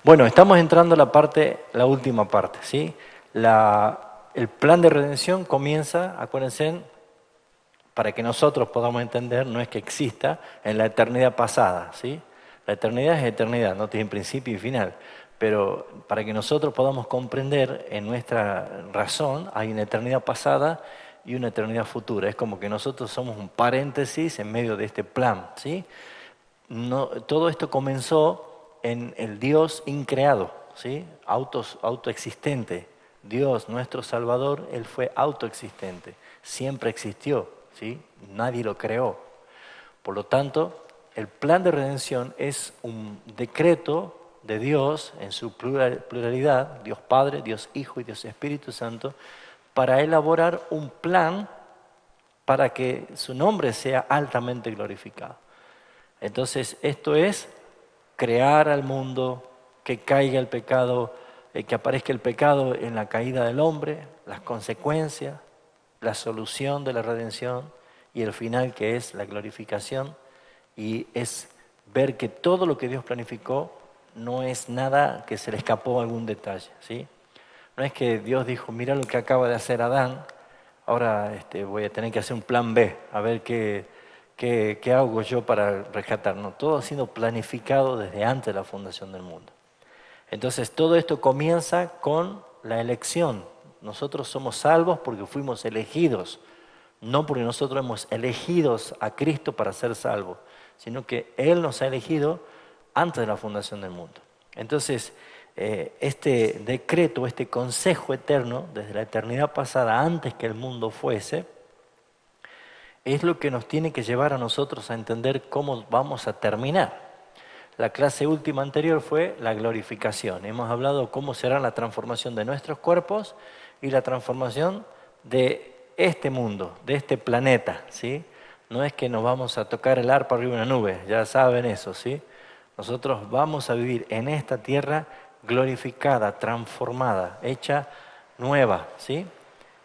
Bueno, estamos entrando a la última parte, ¿sí? El plan de redención comienza, acuérdense, para que nosotros podamos entender, no es que exista en la eternidad pasada, ¿sí? La eternidad es eternidad, no tiene principio y final. Pero para que nosotros podamos comprender en nuestra razón, hay una eternidad pasada y una eternidad futura. Es como que nosotros somos un paréntesis en medio de este plan, ¿sí? No, todo esto comenzó en el Dios increado, ¿sí? Autoexistente. Dios, nuestro Salvador, Él fue autoexistente, siempre existió, ¿sí? Nadie lo creó. Por lo tanto, el plan de redención es un decreto de Dios en su pluralidad, Dios Padre, Dios Hijo y Dios Espíritu Santo, para elaborar un plan para que su nombre sea altamente glorificado. Entonces, esto es crear al mundo, que caiga el pecado, que aparezca el pecado en la caída del hombre, las consecuencias, la solución de la redención y el final que es la glorificación. Y es ver que todo lo que Dios planificó no es nada que se le escapó algún detalle, ¿sí? No es que Dios dijo, mira lo que acaba de hacer Adán, ahora voy a tener que hacer un plan B, a ver qué hago yo para rescatar. No, todo ha sido planificado desde antes de la fundación del mundo. Entonces todo esto comienza con la elección. Nosotros somos salvos porque fuimos elegidos, no porque nosotros hemos elegido a Cristo para ser salvos, sino que Él nos ha elegido antes de la fundación del mundo. Entonces, este decreto, este consejo eterno, desde la eternidad pasada, antes que el mundo fuese, es lo que nos tiene que llevar a nosotros a entender cómo vamos a terminar. La clase última anterior fue la glorificación. Hemos hablado cómo será la transformación de nuestros cuerpos y la transformación de este mundo, de este planeta, ¿sí? No es que nos vamos a tocar el arpa arriba de una nube, ya saben eso, ¿sí? Nosotros vamos a vivir en esta tierra glorificada, transformada, hecha nueva, ¿sí?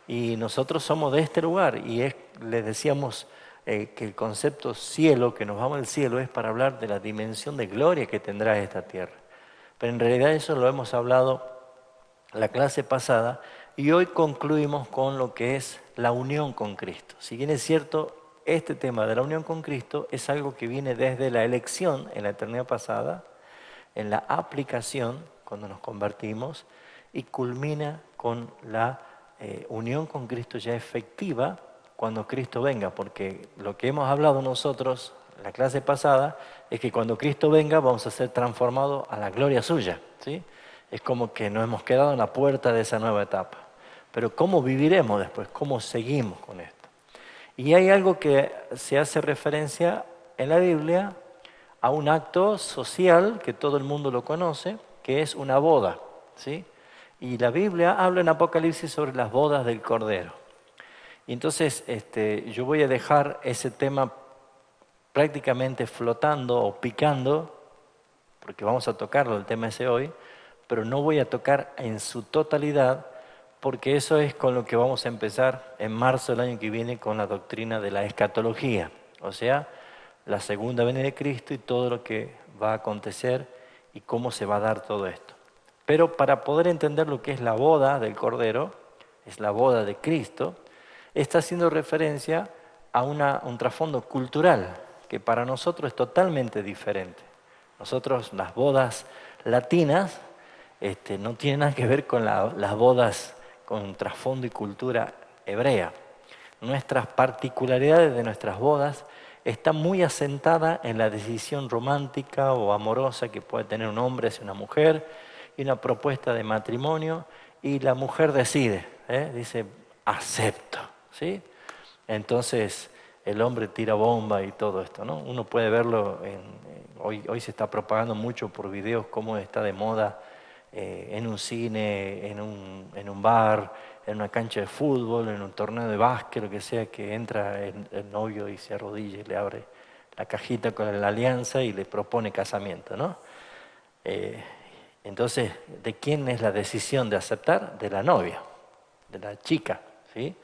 Y nosotros somos de este lugar y les decíamos que el concepto cielo, que nos vamos al cielo, es para hablar de la dimensión de gloria que tendrá esta tierra. Pero en realidad eso lo hemos hablado la clase pasada y hoy concluimos con lo que es la unión con Cristo. Si bien es cierto, este tema de la unión con Cristo es algo que viene desde la elección en la eternidad pasada, en la aplicación cuando nos convertimos y culmina con la unión con Cristo ya efectiva cuando Cristo venga, porque lo que hemos hablado nosotros en la clase pasada es que cuando Cristo venga vamos a ser transformados a la gloria suya, ¿sí? Es como que nos hemos quedado en la puerta de esa nueva etapa. Pero ¿cómo viviremos después? ¿Cómo seguimos con esto? Y hay algo que se hace referencia en la Biblia a un acto social que todo el mundo lo conoce, que es una boda, ¿sí? Y la Biblia habla en Apocalipsis sobre las bodas del Cordero. Y entonces yo voy a dejar ese tema prácticamente flotando o picando, porque vamos a tocarlo el tema ese hoy, pero no voy a tocar en su totalidad, porque eso es con lo que vamos a empezar en marzo del año que viene con la doctrina de la escatología, o sea, la segunda venida de Cristo y todo lo que va a acontecer y cómo se va a dar todo esto. Pero para poder entender lo que es la boda del Cordero, es la boda de Cristo, está haciendo referencia a un trasfondo cultural que para nosotros es totalmente diferente. Nosotros las bodas latinas no tienen nada que ver con las bodas con trasfondo y cultura hebrea. Nuestras particularidades de nuestras bodas están muy asentadas en la decisión romántica o amorosa que puede tener un hombre hacia una mujer y una propuesta de matrimonio y la mujer decide, dice acepto, ¿sí? Entonces el hombre tira bomba y todo esto, ¿no? Uno puede verlo, hoy se está propagando mucho por videos cómo está de moda en un cine, en un bar, en una cancha de fútbol, en un torneo de básquet, lo que sea, que entra el novio y se arrodilla y le abre la cajita con la alianza y le propone casamiento, ¿no? Entonces, ¿de quién es la decisión de aceptar? De la novia, de la chica, ¿sí?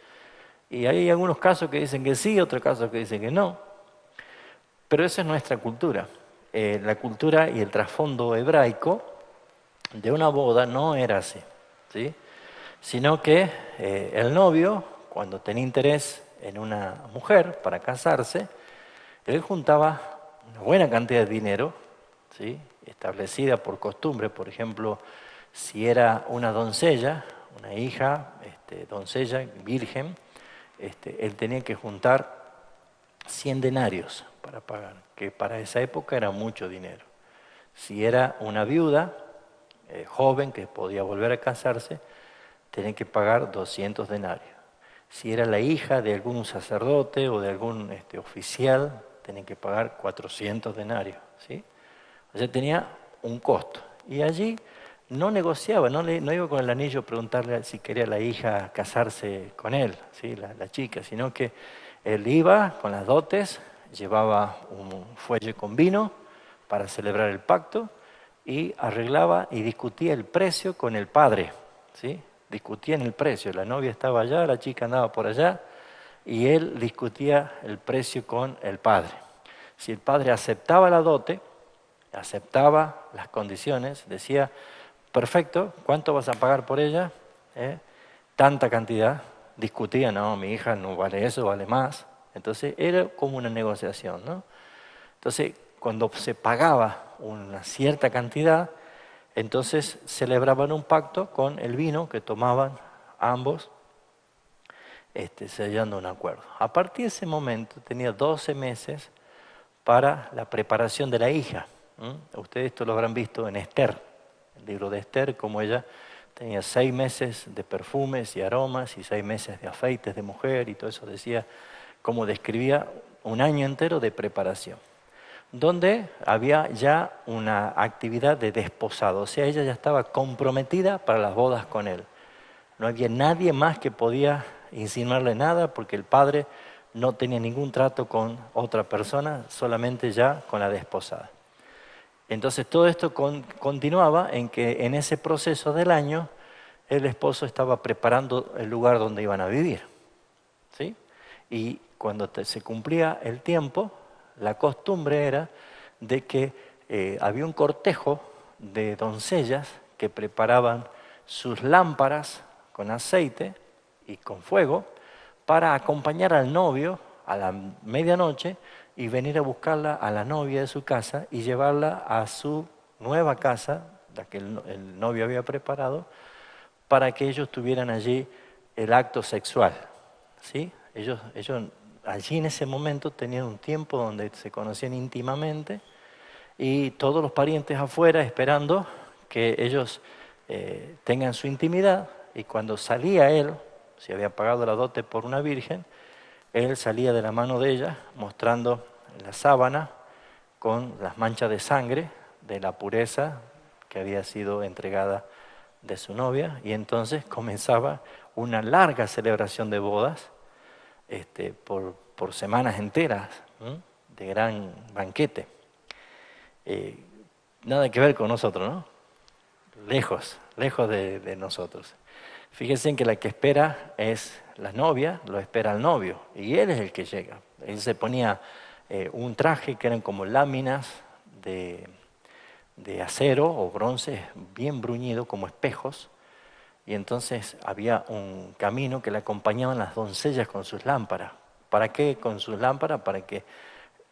Y hay algunos casos que dicen que sí, otros casos que dicen que no. Pero esa es nuestra cultura. La cultura y el trasfondo hebraico de una boda no era así, ¿sí? Sino que el novio, cuando tenía interés en una mujer para casarse, él juntaba una buena cantidad de dinero, ¿sí? Establecida por costumbre. Por ejemplo, si era una doncella, una hija, doncella, virgen, él tenía que juntar 100 denarios para pagar, que para esa época era mucho dinero. Si era una viuda, joven, que podía volver a casarse, tenía que pagar 200 denarios. Si era la hija de algún sacerdote o de algún oficial, tenía que pagar 400 denarios, ¿sí? O sea, tenía un costo. Y allí no negociaba, no iba con el anillo a preguntarle si quería la hija casarse con él, ¿sí? La chica, sino que él iba con las dotes, llevaba un fuelle con vino para celebrar el pacto y arreglaba y discutía el precio con el padre, ¿sí? Discutían el precio, la novia estaba allá, la chica andaba por allá y él discutía el precio con el padre. Si el padre aceptaba la dote, aceptaba las condiciones, decía, perfecto, ¿cuánto vas a pagar por ella? Tanta cantidad. Discutía, no, mi hija no vale eso, vale más. Entonces era como una negociación, ¿no? Entonces, cuando se pagaba una cierta cantidad, entonces celebraban un pacto con el vino que tomaban ambos, sellando un acuerdo. A partir de ese momento tenía 12 meses para la preparación de la hija. Ustedes esto lo habrán visto en Esther, el libro de Esther, como ella tenía 6 meses de perfumes y aromas y 6 meses de afeites de mujer y todo eso decía, como describía un año entero de preparación, donde había ya una actividad de desposado, o sea, ella ya estaba comprometida para las bodas con él. No había nadie más que podía insinuarle nada porque el padre no tenía ningún trato con otra persona, solamente ya con la desposada. Entonces todo esto continuaba en que en ese proceso del año el esposo estaba preparando el lugar donde iban a vivir, ¿sí? Y cuando se cumplía el tiempo, la costumbre era de que había un cortejo de doncellas que preparaban sus lámparas con aceite y con fuego para acompañar al novio a la medianoche y venir a buscarla a la novia de su casa y llevarla a su nueva casa, la que el novio había preparado, para que ellos tuvieran allí el acto sexual, ¿sí? Ellos allí en ese momento tenían un tiempo donde se conocían íntimamente y todos los parientes afuera esperando que ellos tengan su intimidad, y cuando salía él, si había pagado la dote por una virgen, él salía de la mano de ella mostrando la sábana con las manchas de sangre de la pureza que había sido entregada de su novia, y entonces comenzaba una larga celebración de bodas por semanas enteras, de gran banquete. Nada que ver con nosotros, ¿no? Lejos de nosotros. Fíjense en que la que espera es la novia, lo espera el novio, y él es el que llega. Él se ponía un traje que eran como láminas de acero o bronce bien bruñido, como espejos, y entonces había un camino que le acompañaban las doncellas con sus lámparas. ¿Para qué con sus lámparas? Para que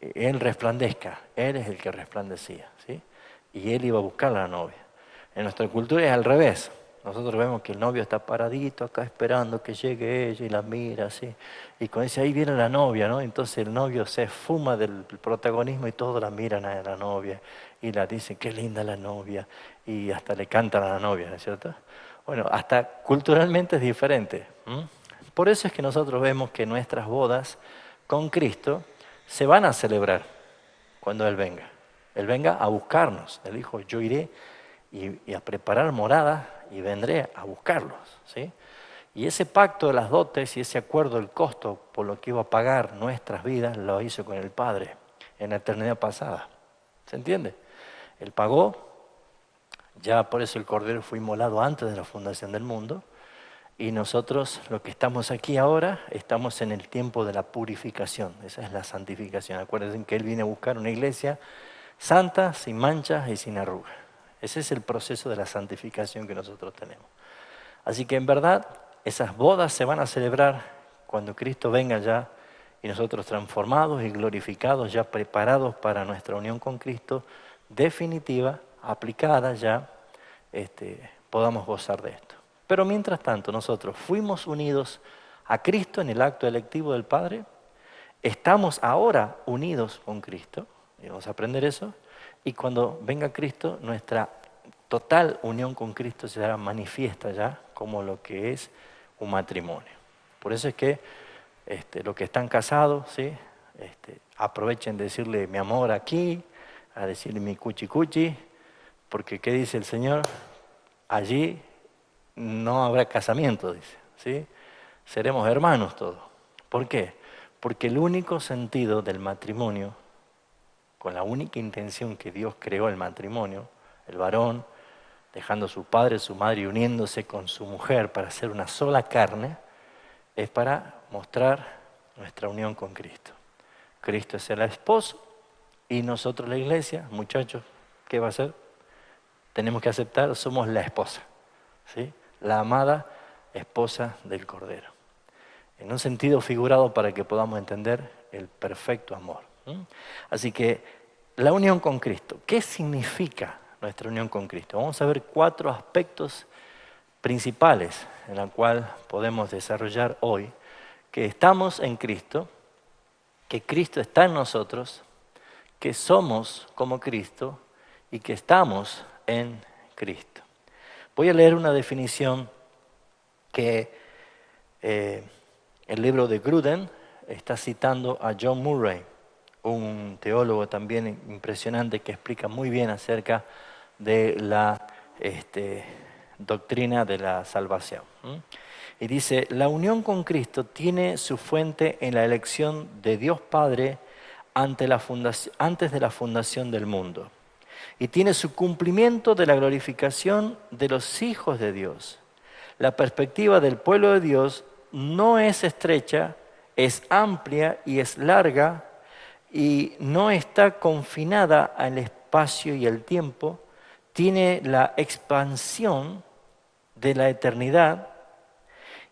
él resplandezca, él es el que resplandecía, ¿sí? Y él iba a buscar a la novia. En nuestra cultura es al revés. Nosotros vemos que el novio está paradito acá esperando que llegue ella y la mira así. Y cuando dice, ahí viene la novia, ¿no? Entonces el novio se esfuma del protagonismo y todos la miran a la novia. Y la dicen, qué linda la novia. Y hasta le cantan a la novia, ¿no es cierto? Bueno, hasta culturalmente es diferente. Por eso es que nosotros vemos que nuestras bodas con Cristo se van a celebrar cuando Él venga. Él venga a buscarnos. Él dijo, yo iré y a preparar morada y vendré a buscarlos, ¿sí? Y ese pacto de las dotes y ese acuerdo del costo por lo que iba a pagar nuestras vidas lo hizo con el Padre en la eternidad pasada. ¿Se entiende? Él pagó, ya por eso el Cordero fue inmolado antes de la fundación del mundo, y nosotros, los que estamos aquí ahora, estamos en el tiempo de la purificación. Esa es la santificación. Acuérdense que Él viene a buscar una iglesia santa, sin manchas y sin arrugas. Ese es el proceso de la santificación que nosotros tenemos. Así que en verdad, esas bodas se van a celebrar cuando Cristo venga ya y nosotros transformados y glorificados, ya preparados para nuestra unión con Cristo, definitiva, aplicada ya, podamos gozar de esto. Pero mientras tanto, nosotros fuimos unidos a Cristo en el acto electivo del Padre, estamos ahora unidos con Cristo, y vamos a aprender eso, y cuando venga Cristo, nuestra total unión con Cristo será manifiesta ya como lo que es un matrimonio. Por eso es que los que están casados, ¿sí? Aprovechen de decirle mi amor aquí, a decirle mi cuchi cuchi, porque ¿qué dice el Señor? Allí no habrá casamiento, dice, ¿sí? Seremos hermanos todos. ¿Por qué? Porque el único sentido del matrimonio, con la única intención que Dios creó el matrimonio, el varón, dejando a su padre, su madre y uniéndose con su mujer para hacer una sola carne, es para mostrar nuestra unión con Cristo. Cristo es el esposo y nosotros la iglesia, muchachos, ¿qué va a hacer? Tenemos que aceptar, somos la esposa, ¿sí? La amada esposa del Cordero. En un sentido figurado para que podamos entender el perfecto amor. Así que la unión con Cristo, ¿qué significa nuestra unión con Cristo? Vamos a ver 4 aspectos principales en la cual podemos desarrollar hoy, que estamos en Cristo, que Cristo está en nosotros, que somos como Cristo y que estamos en Cristo. Voy a leer una definición que el libro de Gruden está citando a John Murray, un teólogo también impresionante que explica muy bien acerca de la doctrina de la salvación. Y dice, la unión con Cristo tiene su fuente en la elección de Dios Padre antes de la fundación del mundo. Y tiene su cumplimiento de la glorificación de los hijos de Dios. La perspectiva del pueblo de Dios no es estrecha, es amplia y es larga y no está confinada al espacio y el tiempo. Tiene la expansión de la eternidad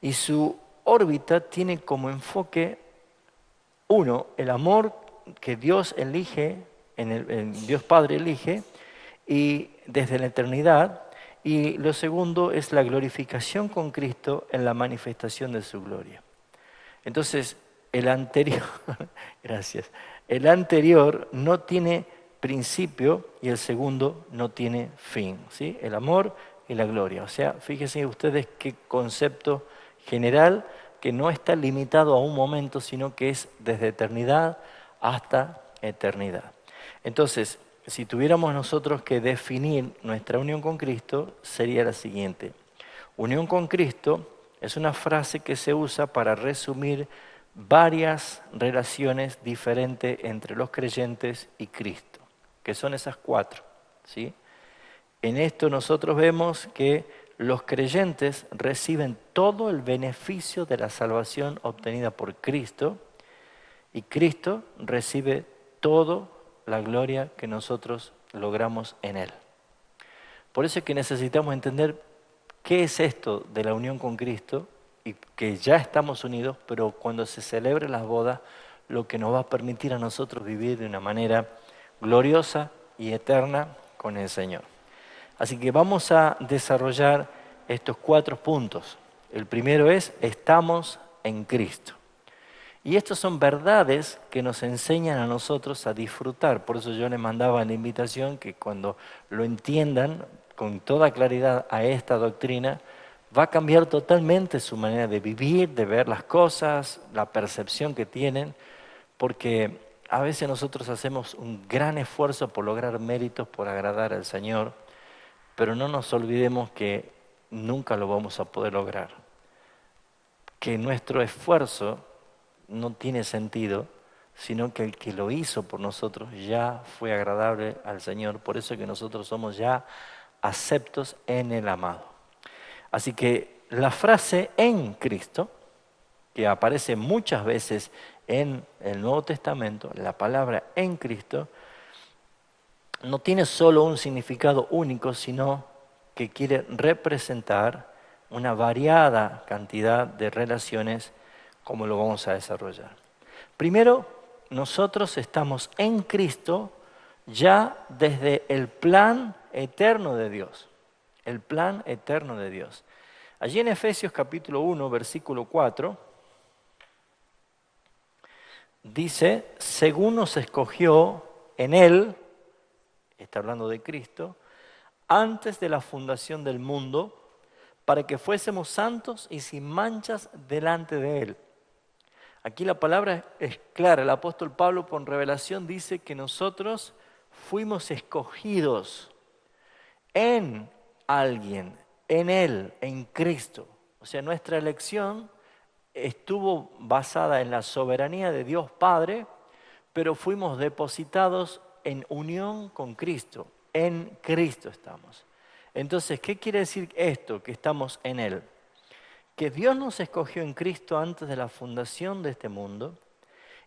y su órbita tiene como enfoque, uno, el amor que Dios elige, Dios Padre elige, y desde la eternidad, y lo segundo es la glorificación con Cristo en la manifestación de su gloria. Entonces, el anterior, gracias, el anterior no tiene principio y el segundo no tiene fin, ¿sí? El amor y la gloria. O sea, fíjense ustedes qué concepto general que no está limitado a un momento, sino que es desde eternidad hasta eternidad. Entonces, si tuviéramos nosotros que definir nuestra unión con Cristo, sería la siguiente. Unión con Cristo es una frase que se usa para resumir varias relaciones diferentes entre los creyentes y Cristo, que son esas 4, ¿sí? En esto nosotros vemos que los creyentes reciben todo el beneficio de la salvación obtenida por Cristo y Cristo recibe toda la gloria que nosotros logramos en Él. Por eso es que necesitamos entender qué es esto de la unión con Cristo y que ya estamos unidos, pero cuando se celebren las bodas, lo que nos va a permitir a nosotros vivir de una manera gloriosa y eterna con el Señor. Así que vamos a desarrollar estos 4 puntos. El primero es, estamos en Cristo. Y estas son verdades que nos enseñan a nosotros a disfrutar. Por eso yo les mandaba la invitación que cuando lo entiendan con toda claridad a esta doctrina, va a cambiar totalmente su manera de vivir, de ver las cosas, la percepción que tienen, porque a veces nosotros hacemos un gran esfuerzo por lograr méritos, por agradar al Señor, pero no nos olvidemos que nunca lo vamos a poder lograr. Que nuestro esfuerzo no tiene sentido, sino que el que lo hizo por nosotros ya fue agradable al Señor. Por eso es que nosotros somos ya aceptos en el amado. Así que la frase en Cristo, que aparece muchas veces en el Nuevo Testamento, la palabra en Cristo, no tiene solo un significado único, sino que quiere representar una variada cantidad de relaciones, como lo vamos a desarrollar. Primero, nosotros estamos en Cristo ya desde el plan eterno de Dios. El plan eterno de Dios. Allí en Efesios capítulo 1, versículo 4, dice, según nos escogió en Él, está hablando de Cristo, antes de la fundación del mundo, para que fuésemos santos y sin manchas delante de Él. Aquí la palabra es clara. El apóstol Pablo, por revelación, dice que nosotros fuimos escogidos en alguien, en Él, en Cristo. O sea, nuestra elección estuvo basada en la soberanía de Dios Padre, pero fuimos depositados en unión con Cristo. En Cristo estamos. Entonces, ¿qué quiere decir esto? Que estamos en Él. Que Dios nos escogió en Cristo antes de la fundación de este mundo,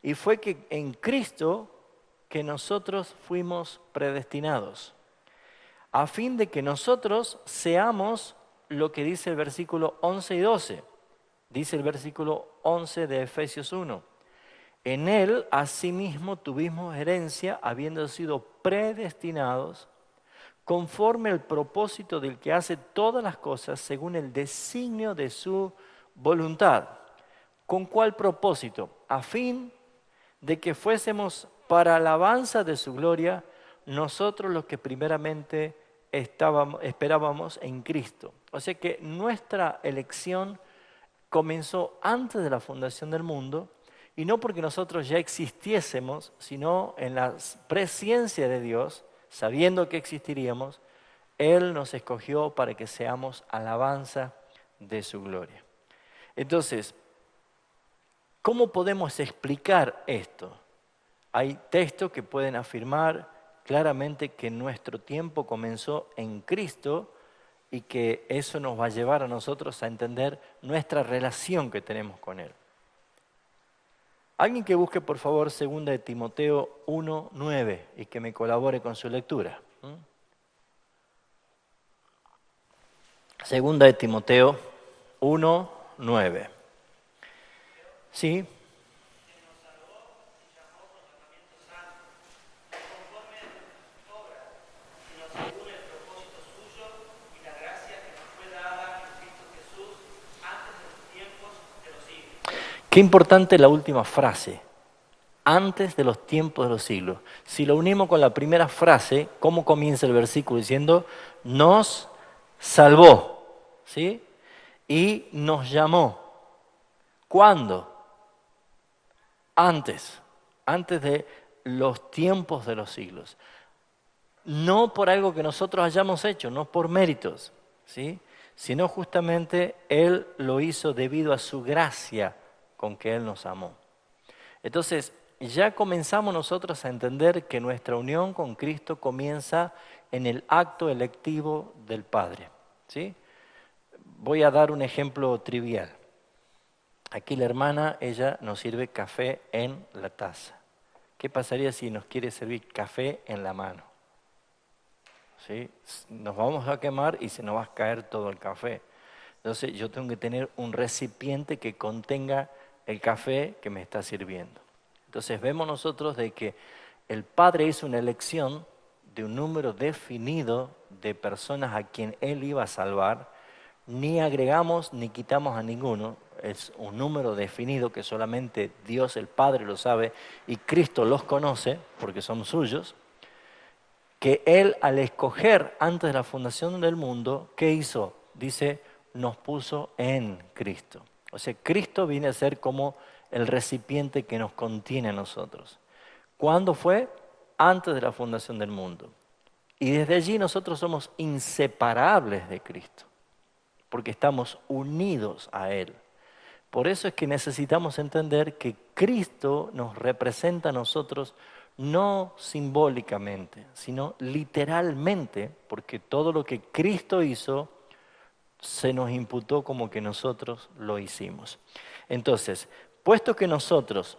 y fue que en Cristo que nosotros fuimos predestinados, a fin de que nosotros seamos lo que dice el versículo 11 y 12. Dice el versículo 11 de Efesios 1. En Él, asimismo, tuvimos herencia, habiendo sido predestinados conforme al propósito del que hace todas las cosas según el designio de su voluntad. ¿Con cuál propósito? A fin de que fuésemos para alabanza de su gloria, nosotros los que primeramente esperábamos en Cristo. O sea que nuestra elección comenzó antes de la fundación del mundo, y no porque nosotros ya existiésemos, sino en la presciencia de Dios, sabiendo que existiríamos, Él nos escogió para que seamos alabanza de su gloria. Entonces, ¿cómo podemos explicar esto? Hay textos que pueden afirmar claramente que nuestro tiempo comenzó en Cristo y que eso nos va a llevar a nosotros a entender nuestra relación que tenemos con Él. Alguien que busque, por favor, 2 de Timoteo 1:9 y que me colabore con su lectura. 2 de Timoteo 1:9. ¿Sí? Qué importante la última frase, antes de los tiempos de los siglos. Si lo unimos con la primera frase, ¿cómo comienza el versículo? Diciendo, nos salvó, ¿sí? Y nos llamó. ¿Cuándo? Antes de los tiempos de los siglos. No por algo que nosotros hayamos hecho, no por méritos, ¿sí? Sino justamente Él lo hizo debido a su gracia con que Él nos amó. Entonces, ya comenzamos nosotros a entender que nuestra unión con Cristo comienza en el acto electivo del Padre, ¿sí? Voy a dar un ejemplo trivial. Aquí la hermana, ella nos sirve café en la taza. ¿Qué pasaría si nos quiere servir café en la mano? ¿Sí? Nos vamos a quemar y se nos va a caer todo el café. Entonces yo tengo que tener un recipiente que contenga el café que me está sirviendo. Entonces vemos nosotros de que el Padre hizo una elección de un número definido de personas a quien Él iba a salvar. Ni agregamos ni quitamos a ninguno. Es un número definido que solamente Dios el Padre lo sabe y Cristo los conoce porque son suyos. Que Él al escoger antes de la fundación del mundo, ¿qué hizo? Dice, nos puso en Cristo. O sea, Cristo viene a ser como el recipiente que nos contiene a nosotros. ¿Cuándo fue? Antes de la fundación del mundo. Y desde allí nosotros somos inseparables de Cristo, porque estamos unidos a Él. Por eso es que necesitamos entender que Cristo nos representa a nosotros no simbólicamente, sino literalmente, porque todo lo que Cristo hizo se nos imputó como que nosotros lo hicimos. Entonces, puesto que nosotros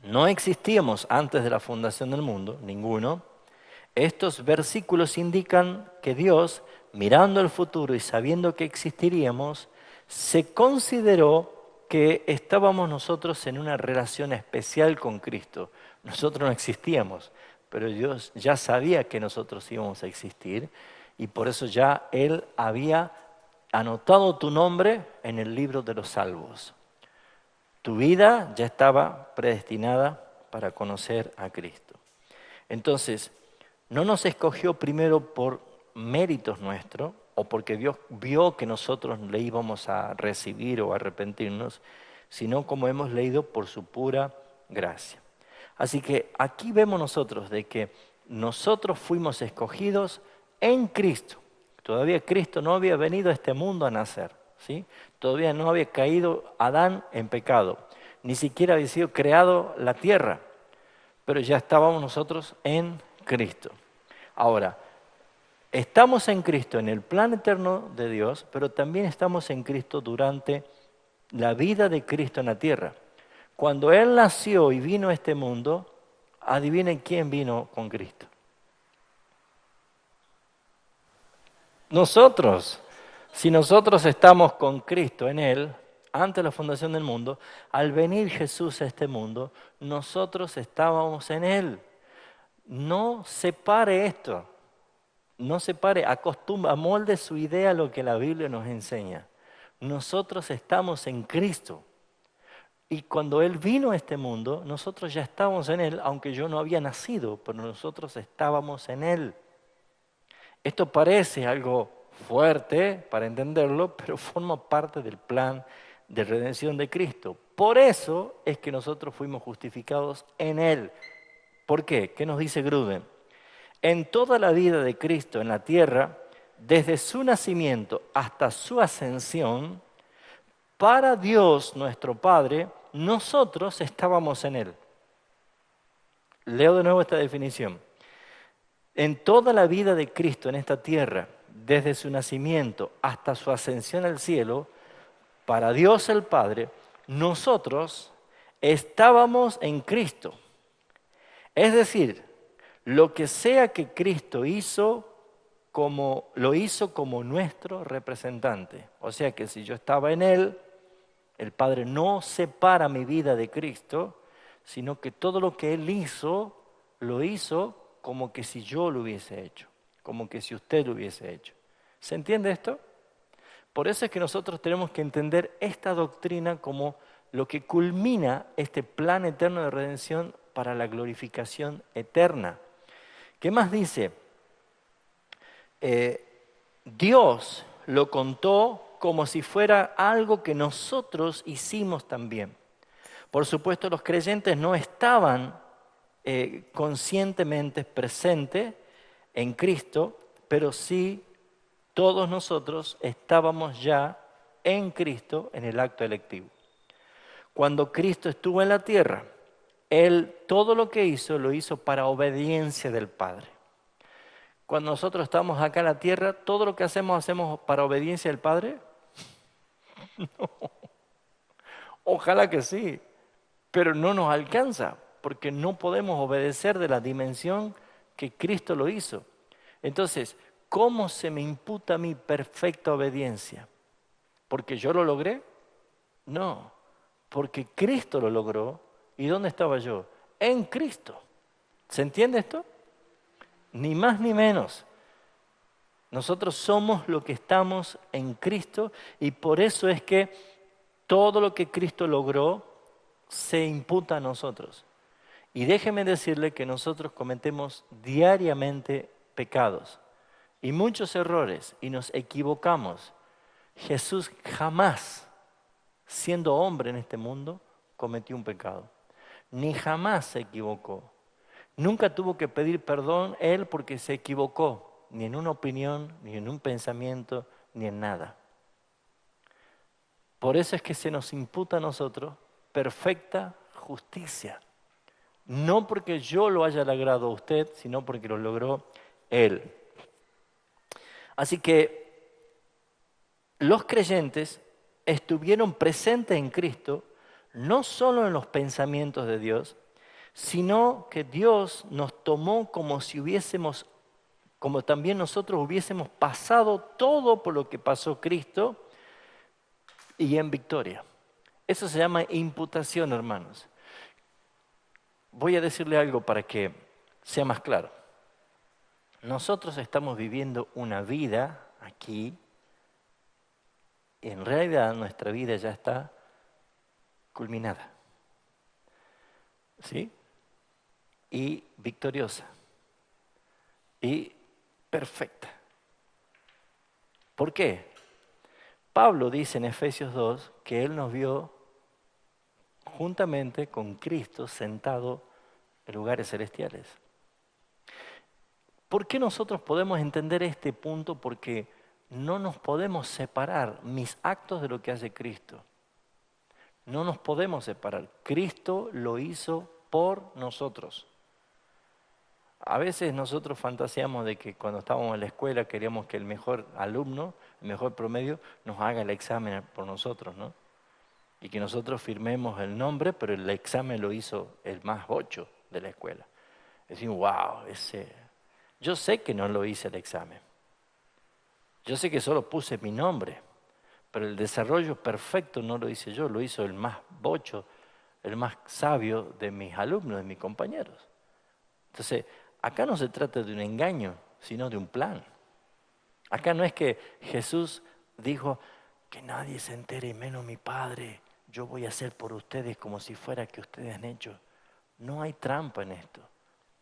no existíamos antes de la fundación del mundo, ninguno, estos versículos indican que Dios, mirando el futuro y sabiendo que existiríamos, se consideró que estábamos nosotros en una relación especial con Cristo. Nosotros no existíamos, pero Dios ya sabía que nosotros íbamos a existir y por eso ya Él había anotado tu nombre en el libro de los salvos. Tu vida ya estaba predestinada para conocer a Cristo. Entonces, no nos escogió primero por méritos nuestros o porque Dios vio que nosotros le íbamos a recibir o arrepentirnos, sino como hemos leído, por su pura gracia. Así que aquí vemos nosotros de que nosotros fuimos escogidos en Cristo. Todavía Cristo no había venido a este mundo a nacer, ¿sí? Todavía no había caído Adán en pecado, ni siquiera había sido creado la tierra, pero ya estábamos nosotros en Cristo. Ahora, estamos en Cristo en el plan eterno de Dios, pero también estamos en Cristo durante la vida de Cristo en la tierra. Cuando Él nació y vino a este mundo, adivinen quién vino con Cristo. Nosotros. Si nosotros estamos con Cristo en Él, antes de la fundación del mundo, al venir Jesús a este mundo, nosotros estábamos en Él. No separe esto, no separe, amolde su idea a lo que la Biblia nos enseña. Nosotros estamos en Cristo. Y cuando Él vino a este mundo, nosotros ya estábamos en Él, aunque yo no había nacido, pero nosotros estábamos en Él. Esto parece algo fuerte para entenderlo, pero forma parte del plan de redención de Cristo. Por eso es que nosotros fuimos justificados en Él. ¿Por qué? ¿Qué nos dice Gruden? En toda la vida de Cristo en la tierra, desde su nacimiento hasta su ascensión, para Dios nuestro Padre, nosotros estábamos en Él. Leo de nuevo esta definición. En toda la vida de Cristo en esta tierra, desde su nacimiento hasta su ascensión al cielo, para Dios el Padre, nosotros estábamos en Cristo. Es decir, lo que sea que Cristo hizo, lo hizo como nuestro representante. O sea que si yo estaba en Él, el Padre no separa mi vida de Cristo, sino que todo lo que Él hizo, lo hizo como que si yo lo hubiese hecho, como que si usted lo hubiese hecho. ¿Se entiende esto? Por eso es que nosotros tenemos que entender esta doctrina como lo que culmina este plan eterno de redención para la glorificación eterna. ¿Qué más dice? Dios lo contó como si fuera algo que nosotros hicimos también. Por supuesto, los creyentes no estaban conscientemente presentes en Cristo, pero sí todos nosotros estábamos ya en Cristo en el acto electivo. Cuando Cristo estuvo en la tierra, Él todo lo que hizo, lo hizo para obediencia del Padre. Cuando nosotros estamos acá en la tierra, todo lo que hacemos para obediencia del Padre. No. Ojalá que sí, pero no nos alcanza, porque no podemos obedecer de la dimensión que Cristo lo hizo. Entonces, ¿cómo se me imputa a mí perfecta obediencia? ¿Porque yo lo logré? No, porque Cristo lo logró. ¿Y dónde estaba yo? En Cristo. ¿Se entiende esto? Ni más ni menos. Nosotros somos lo que estamos en Cristo y por eso es que todo lo que Cristo logró se imputa a nosotros. Y déjeme decirle que nosotros cometemos diariamente pecados y muchos errores y nos equivocamos. Jesús jamás, siendo hombre en este mundo, cometió un pecado. Ni jamás se equivocó. Nunca tuvo que pedir perdón Él porque se equivocó, ni en una opinión, ni en un pensamiento, ni en nada. Por eso es que se nos imputa a nosotros perfecta justicia. No porque yo lo haya logrado a usted, sino porque lo logró Él. Así que los creyentes estuvieron presentes en Cristo, no solo en los pensamientos de Dios, sino que Dios nos tomó como si hubiésemos, como también nosotros hubiésemos pasado todo por lo que pasó Cristo y en victoria. Eso se llama imputación, hermanos. Voy a decirle algo para que sea más claro. Nosotros estamos viviendo una vida aquí, y en realidad nuestra vida ya está culminada, ¿sí? Y victoriosa, y perfecta. ¿Por qué? Pablo dice en Efesios 2 que él nos vio juntamente con Cristo sentado en lugares celestiales. ¿Por qué nosotros podemos entender este punto? Porque no nos podemos separar mis actos de lo que hace Cristo. No nos podemos separar. Cristo lo hizo por nosotros. A veces nosotros fantaseamos de que cuando estábamos en la escuela queríamos que el mejor alumno, el mejor promedio, nos haga el examen por nosotros, ¿no? Y que nosotros firmemos el nombre, pero el examen lo hizo el más bocho de la escuela. Decimos, wow, yo sé que no lo hice el examen. Yo sé que solo puse mi nombre, pero el desarrollo perfecto no lo hice yo, lo hizo el más bocho, el más sabio de mis alumnos, de mis compañeros. Entonces, acá no se trata de un engaño, sino de un plan. Acá no es que Jesús dijo que nadie se entere menos mi Padre, yo voy a hacer por ustedes como si fuera que ustedes han hecho. No hay trampa en esto.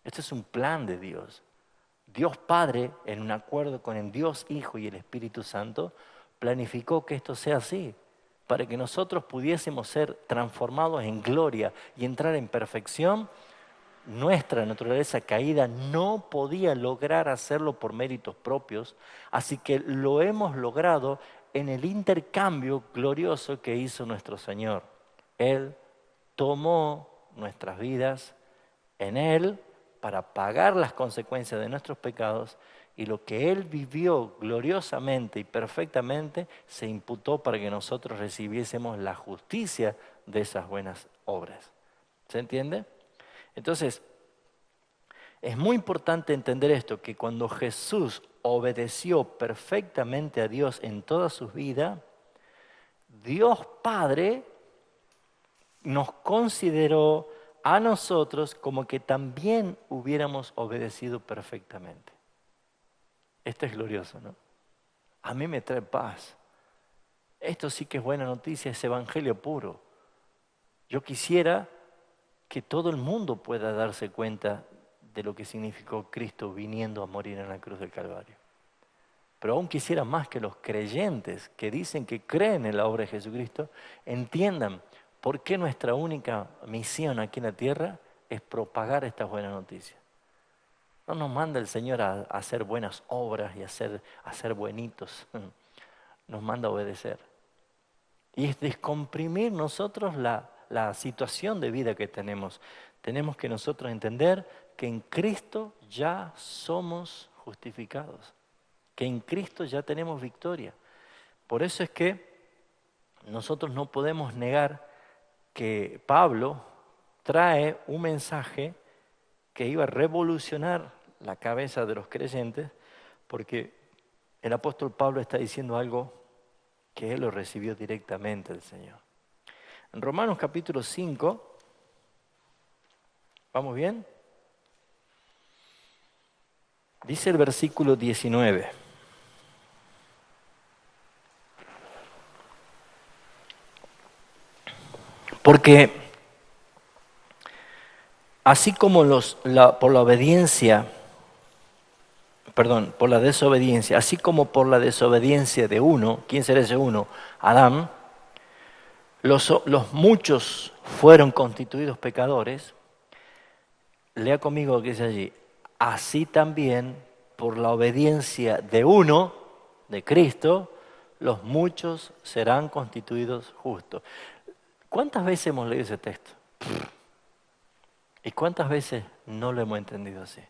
Esto es un plan de Dios. Dios Padre, en un acuerdo con el Dios Hijo y el Espíritu Santo, planificó que esto sea así, para que nosotros pudiésemos ser transformados en gloria y entrar en perfección. Nuestra naturaleza caída no podía lograr hacerlo por méritos propios, así que lo hemos logrado en el intercambio glorioso que hizo nuestro Señor. Él tomó nuestras vidas en Él para pagar las consecuencias de nuestros pecados, y lo que Él vivió gloriosamente y perfectamente se imputó para que nosotros recibiésemos la justicia de esas buenas obras. ¿Se entiende? Entonces, es muy importante entender esto, que cuando Jesús obedeció perfectamente a Dios en toda su vida, Dios Padre nos consideró a nosotros como que también hubiéramos obedecido perfectamente. Esto es glorioso, ¿no? A mí me trae paz. Esto sí que es buena noticia, es evangelio puro. Yo quisiera que todo el mundo pueda darse cuenta de lo que significó Cristo viniendo a morir en la cruz del Calvario. Pero aún quisiera más que los creyentes que dicen que creen en la obra de Jesucristo entiendan por qué nuestra única misión aquí en la tierra es propagar estas buenas noticias. No nos manda el Señor a hacer buenas obras y a ser buenitos. Nos manda a obedecer. Y es descomprimir nosotros la situación de vida que tenemos. Tenemos que nosotros entender que en Cristo ya somos justificados, que en Cristo ya tenemos victoria. Por eso es que nosotros no podemos negar que Pablo trae un mensaje que iba a revolucionar la cabeza de los creyentes, porque el apóstol Pablo está diciendo algo que él lo recibió directamente del Señor. En Romanos capítulo 5, ¿vamos bien? Dice el versículo 19. Porque así como por la desobediencia, así como por la desobediencia de uno, ¿quién será ese uno? Adán, los muchos fueron constituidos pecadores. Lea conmigo lo que dice allí. Así también, por la obediencia de uno, de Cristo, los muchos serán constituidos justos. ¿Cuántas veces hemos leído ese texto? ¿Y cuántas veces no lo hemos entendido así?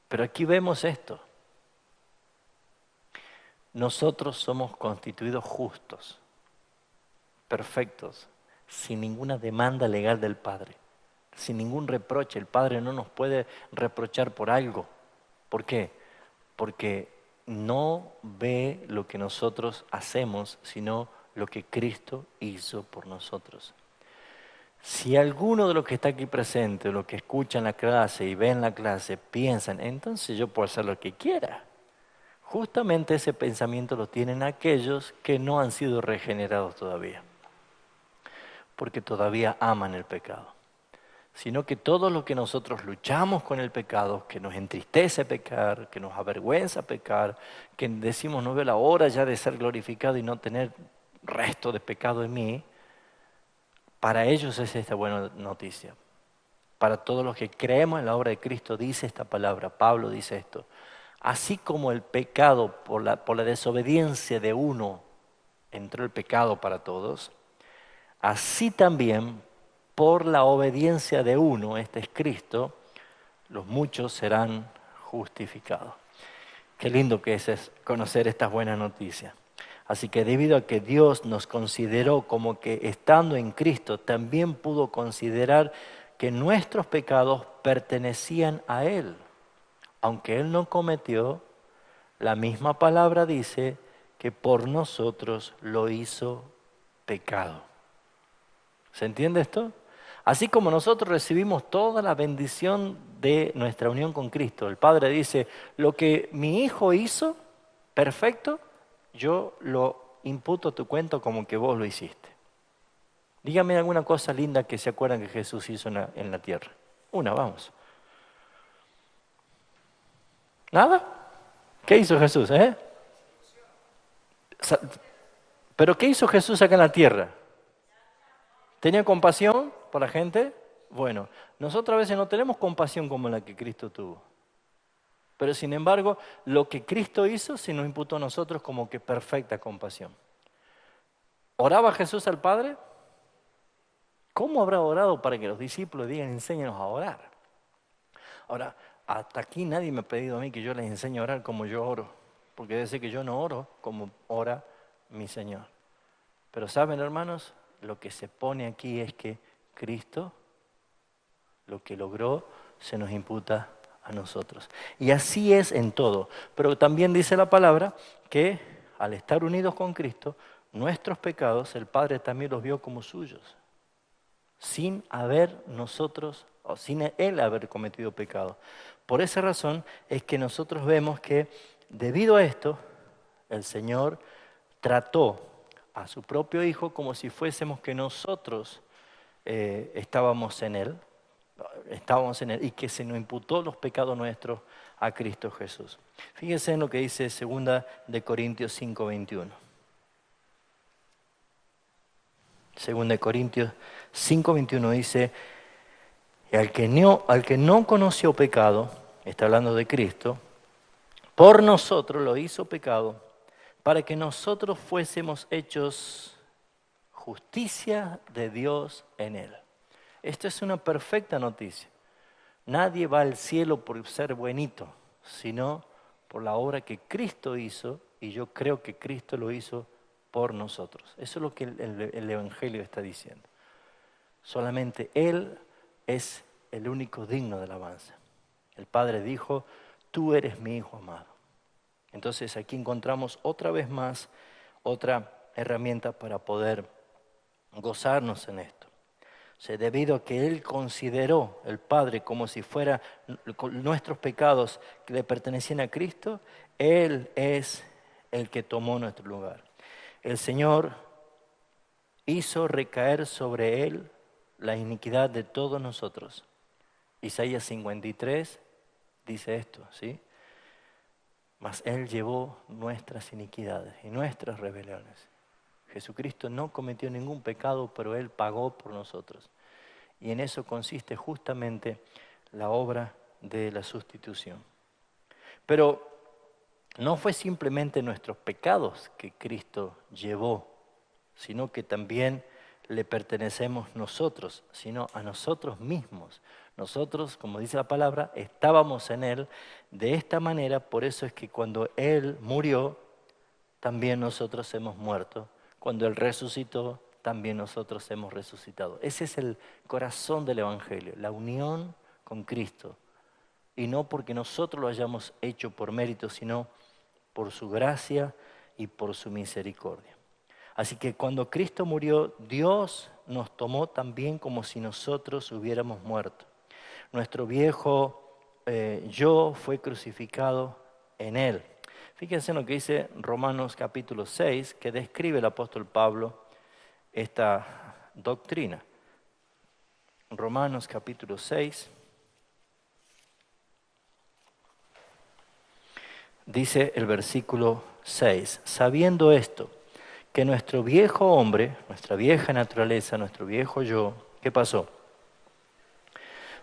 Pero aquí vemos esto. Nosotros somos constituidos justos, perfectos, sin ninguna demanda legal del Padre. sin ningún reproche. El Padre no nos puede reprochar por algo. ¿Por qué? Porque no ve lo que nosotros hacemos, sino lo que Cristo hizo por nosotros. Si alguno de los que está aquí presente, o los que escuchan la clase y ven la clase, piensan, entonces yo puedo hacer lo que quiera. Justamente ese pensamiento lo tienen aquellos que no han sido regenerados todavía, porque todavía aman el pecado. Sino que todo lo que nosotros luchamos con el pecado, que nos entristece pecar, que nos avergüenza pecar, que decimos no veo la hora ya de ser glorificado y no tener resto de pecado en mí, para ellos es esta buena noticia. Para todos los que creemos en la obra de Cristo dice esta palabra, Pablo dice esto. Así como el pecado por la desobediencia de uno entró el pecado para todos, así también por la obediencia de uno, este es Cristo, los muchos serán justificados. Qué lindo que es conocer estas buenas noticias. Así que debido a que Dios nos consideró como que estando en Cristo, también pudo considerar que nuestros pecados pertenecían a Él. Aunque Él no cometió, la misma palabra dice que por nosotros lo hizo pecado. ¿Se entiende esto? Así como nosotros recibimos toda la bendición de nuestra unión con Cristo, el Padre dice, lo que mi Hijo hizo, perfecto, yo lo imputo a tu cuenta como que vos lo hiciste. Dígame alguna cosa linda que se acuerdan que Jesús hizo en la tierra. Una, vamos. ¿Nada? ¿Qué hizo Jesús, ¿Pero qué hizo Jesús acá en la tierra? ¿Tenía compasión por la gente? Bueno, nosotros a veces no tenemos compasión como la que Cristo tuvo. Pero sin embargo, lo que Cristo hizo se nos imputó a nosotros como que perfecta compasión. ¿Oraba Jesús al Padre? ¿Cómo habrá orado para que los discípulos digan, enséñanos a orar? Ahora, hasta aquí nadie me ha pedido a mí que yo les enseñe a orar como yo oro, porque debe ser que yo no oro como ora mi Señor. Pero ¿saben, hermanos? Lo que se pone aquí es que Cristo, lo que logró, se nos imputa a nosotros. Y así es en todo. Pero también dice la palabra que al estar unidos con Cristo, nuestros pecados, el Padre también los vio como suyos. Sin haber nosotros, o sin Él haber cometido pecado. Por esa razón es que nosotros vemos que debido a esto, el Señor trató a su propio Hijo como si fuésemos que nosotros estábamos en Él y que se nos imputó los pecados nuestros a Cristo Jesús. Fíjense en lo que dice 2 de Corintios 5:21. 2 de Corintios 5:21 dice, al que no conoció pecado, está hablando de Cristo, por nosotros lo hizo pecado, para que nosotros fuésemos hechos justicia de Dios en Él. Esto es una perfecta noticia. Nadie va al cielo por ser buenito, sino por la obra que Cristo hizo, y yo creo que Cristo lo hizo por nosotros. Eso es lo que el Evangelio está diciendo. Solamente Él es el único digno de alabanza. El Padre dijo, tú eres mi Hijo amado. Entonces aquí encontramos otra vez más otra herramienta para poder gozarnos en esto. O sea, debido a que Él consideró el Padre como si fuera nuestros pecados que le pertenecían a Cristo, Él es el que tomó nuestro lugar. El Señor hizo recaer sobre Él la iniquidad de todos nosotros. Isaías 53 dice esto, ¿sí? Mas Él llevó nuestras iniquidades y nuestras rebeliones. Jesucristo no cometió ningún pecado, pero Él pagó por nosotros. Y en eso consiste justamente la obra de la sustitución. Pero no fue simplemente nuestros pecados que Cristo llevó, sino que también le pertenecemos nosotros, sino a nosotros mismos. Nosotros, como dice la palabra, estábamos en Él de esta manera, por eso es que cuando Él murió, también nosotros hemos muerto. Cuando Él resucitó, también nosotros hemos resucitado. Ese es el corazón del Evangelio, la unión con Cristo. Y no porque nosotros lo hayamos hecho por mérito, sino por su gracia y por su misericordia. Así que cuando Cristo murió, Dios nos tomó también como si nosotros hubiéramos muerto. Nuestro viejo yo fue crucificado en Él. Fíjense en lo que dice Romanos capítulo 6, que describe el apóstol Pablo esta doctrina. Romanos capítulo 6. Dice el versículo 6, sabiendo esto, que nuestro viejo hombre, nuestra vieja naturaleza, nuestro viejo yo, ¿qué pasó?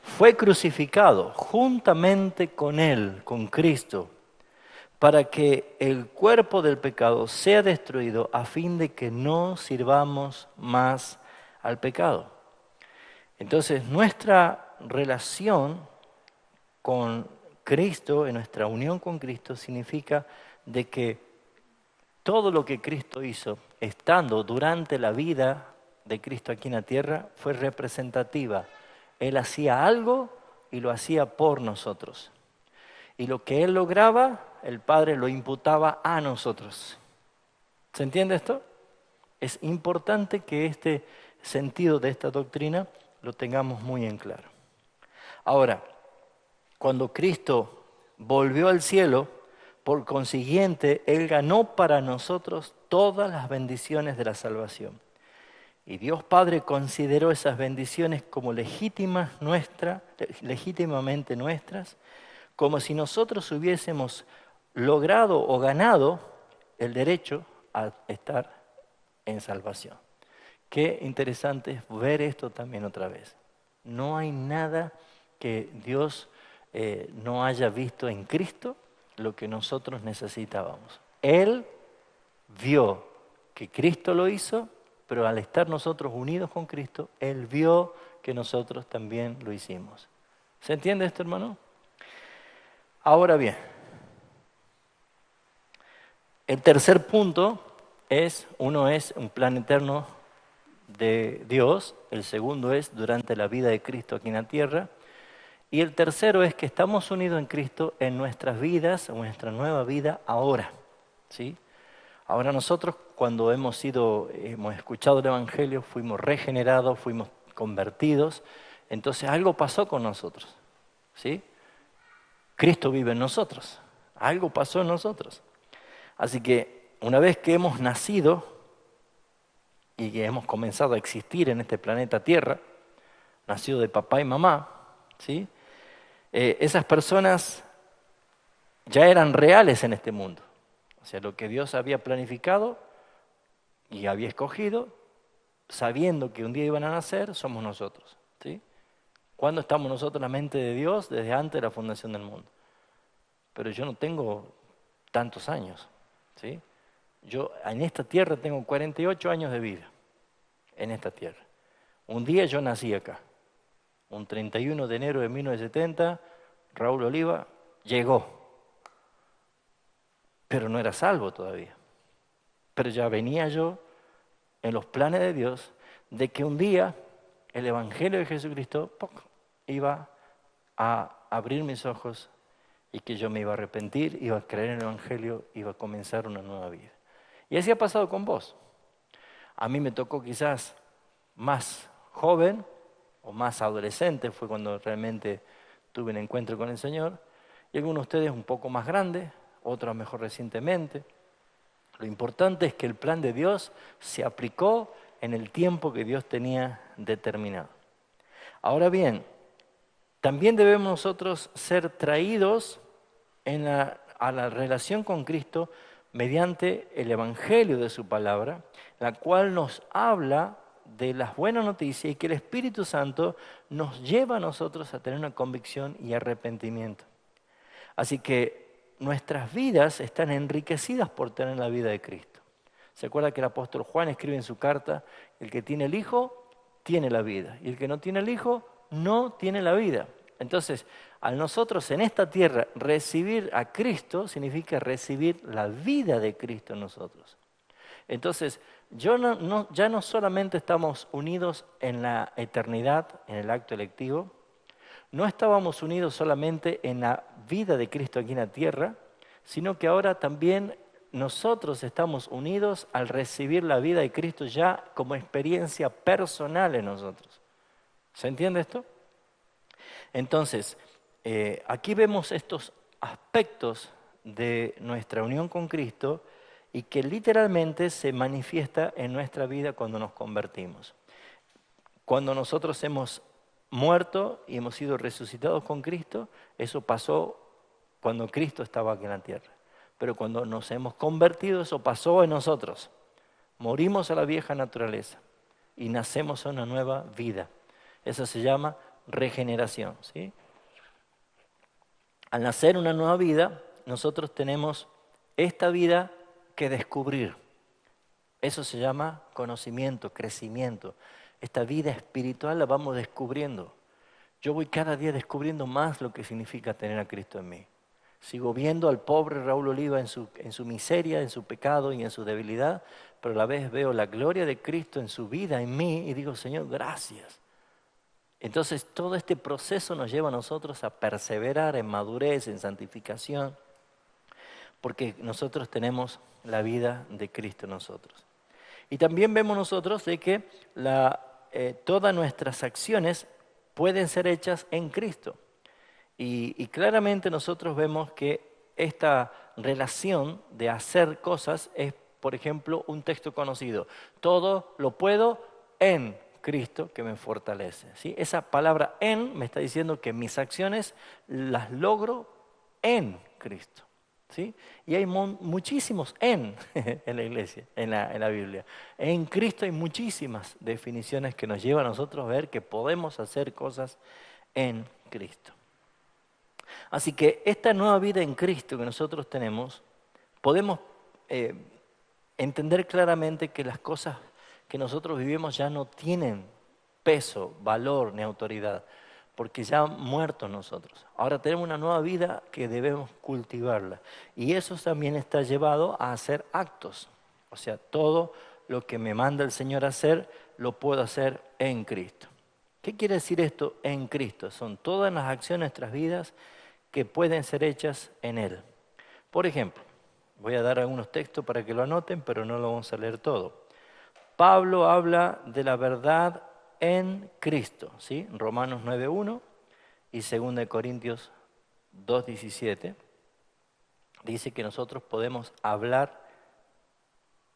Fue crucificado juntamente con Él, con Cristo, para que el cuerpo del pecado sea destruido a fin de que no sirvamos más al pecado. Entonces, nuestra relación con Cristo, en nuestra unión con Cristo, significa de que todo lo que Cristo hizo, estando durante la vida de Cristo aquí en la tierra, fue representativa. Él hacía algo y lo hacía por nosotros. Y lo que Él lograba, el Padre lo imputaba a nosotros. ¿Se entiende esto? Es importante que este sentido de esta doctrina lo tengamos muy en claro. Ahora, cuando Cristo volvió al cielo, por consiguiente, Él ganó para nosotros todas las bendiciones de la salvación. Y Dios Padre consideró esas bendiciones como legítimamente nuestras, como si nosotros hubiésemos logrado o ganado el derecho a estar en salvación. Qué interesante es ver esto también otra vez. No hay nada que Dios no haya visto en Cristo lo que nosotros necesitábamos. Él vio que Cristo lo hizo, pero al estar nosotros unidos con Cristo, Él vio que nosotros también lo hicimos. ¿Se entiende esto, hermano? Ahora bien, el tercer punto uno es un plan eterno de Dios, el segundo es durante la vida de Cristo aquí en la tierra, y el tercero es que estamos unidos en Cristo en nuestras vidas, en nuestra nueva vida ahora, ¿sí? Ahora nosotros cuando hemos escuchado el Evangelio, fuimos regenerados, fuimos convertidos, entonces algo pasó con nosotros, ¿sí? Cristo vive en nosotros, algo pasó en nosotros. Así que una vez que hemos nacido y que hemos comenzado a existir en este planeta Tierra, nacido de papá y mamá, ¿sí? Esas personas ya eran reales en este mundo. O sea, lo que Dios había planificado y había escogido, sabiendo que un día iban a nacer, somos nosotros, ¿sí? ¿Cuándo estamos nosotros en la mente de Dios? Desde antes de la fundación del mundo. Pero yo no tengo tantos años, ¿sí? Yo en esta tierra tengo 48 años de vida, en esta tierra. Un día yo nací acá, un 31 de enero de 1970, Raúl Oliva llegó, pero no era salvo todavía. Pero ya venía yo en los planes de Dios de que un día el Evangelio de Jesucristo iba a abrir mis ojos y que yo me iba a arrepentir, iba a creer en el Evangelio, iba a comenzar una nueva vida. Y así ha pasado con vos. A mí me tocó quizás más joven o más adolescente, fue cuando realmente tuve un encuentro con el Señor, y algunos de ustedes un poco más grandes, otros mejor recientemente. Lo importante es que el plan de Dios se aplicó en el tiempo que Dios tenía determinado. Ahora bien, también debemos nosotros ser traídos a la relación con Cristo mediante el Evangelio de su palabra, la cual nos habla de las buenas noticias y que el Espíritu Santo nos lleva a nosotros a tener una convicción y arrepentimiento. Así que nuestras vidas están enriquecidas por tener la vida de Cristo. ¿Se acuerda que el apóstol Juan escribe en su carta, el que tiene el Hijo tiene la vida y el que no tiene el Hijo no tiene la vida? Entonces, al nosotros en esta tierra recibir a Cristo significa recibir la vida de Cristo en nosotros. Entonces, ya no solamente estamos unidos en la eternidad, en el acto electivo, no estábamos unidos solamente en la vida de Cristo aquí en la tierra, sino que ahora también nosotros estamos unidos al recibir la vida de Cristo ya como experiencia personal en nosotros. ¿Se entiende esto? Entonces, aquí vemos estos aspectos de nuestra unión con Cristo y que literalmente se manifiesta en nuestra vida cuando nos convertimos. Cuando nosotros hemos muerto y hemos sido resucitados con Cristo, eso pasó cuando Cristo estaba aquí en la tierra. Pero cuando nos hemos convertido, eso pasó en nosotros. Morimos a la vieja naturaleza y nacemos a una nueva vida. Eso se llama regeneración, ¿sí? Al nacer una nueva vida, nosotros tenemos esta vida que descubrir. Eso se llama conocimiento, crecimiento. Esta vida espiritual la vamos descubriendo. Yo voy cada día descubriendo más lo que significa tener a Cristo en mí. Sigo viendo al pobre Raúl Oliva en su miseria, en su pecado y en su debilidad, pero a la vez veo la gloria de Cristo en su vida, en mí, y digo, Señor, gracias. Entonces todo este proceso nos lleva a nosotros a perseverar en madurez, en santificación, porque nosotros tenemos la vida de Cristo en nosotros. Y también vemos nosotros de que todas nuestras acciones pueden ser hechas en Cristo. Y claramente nosotros vemos que esta relación de hacer cosas es, por ejemplo, un texto conocido. Todo lo puedo en Cristo que me fortalece. ¿Sí? Esa palabra en me está diciendo que mis acciones las logro en Cristo. ¿Sí? Y hay muchísimos en la iglesia, en la Biblia. En Cristo hay muchísimas definiciones que nos llevan a nosotros a ver que podemos hacer cosas en Cristo. Así que esta nueva vida en Cristo que nosotros tenemos, podemos entender claramente que las cosas que nosotros vivimos ya no tienen peso, valor ni autoridad, porque ya han muerto nosotros. Ahora tenemos una nueva vida que debemos cultivarla. Y eso también está llevado a hacer actos. O sea, todo lo que me manda el Señor a hacer, lo puedo hacer en Cristo. ¿Qué quiere decir esto en Cristo? Son todas las acciones de nuestras vidas que pueden ser hechas en Él. Por ejemplo, voy a dar algunos textos para que lo anoten, pero no lo vamos a leer todo. Pablo habla de la verdad en Cristo, ¿sí? Romanos 9:1 y 2 Corintios 2:17. Dice que nosotros podemos hablar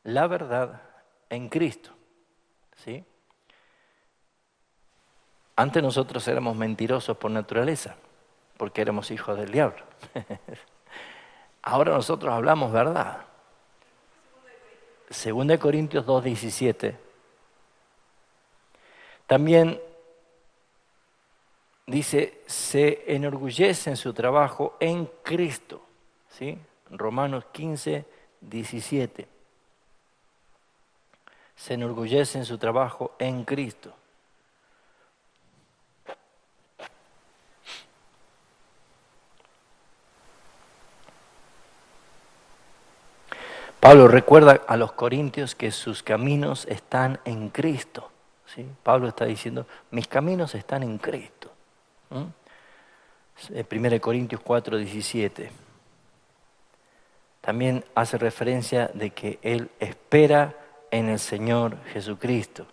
la verdad en Cristo, ¿sí? Antes nosotros éramos mentirosos por naturaleza, porque éramos hijos del diablo. Ahora nosotros hablamos verdad. 2 Corintios 2:17. También dice, se enorgullece en su trabajo en Cristo. ¿Sí? Romanos 15:17. Se enorgullece en su trabajo en Cristo. Pablo recuerda a los corintios que sus caminos están en Cristo. ¿Sí? Pablo está diciendo, mis caminos están en Cristo. 1 Corintios 4:17. También hace referencia de que él espera en el Señor Jesucristo.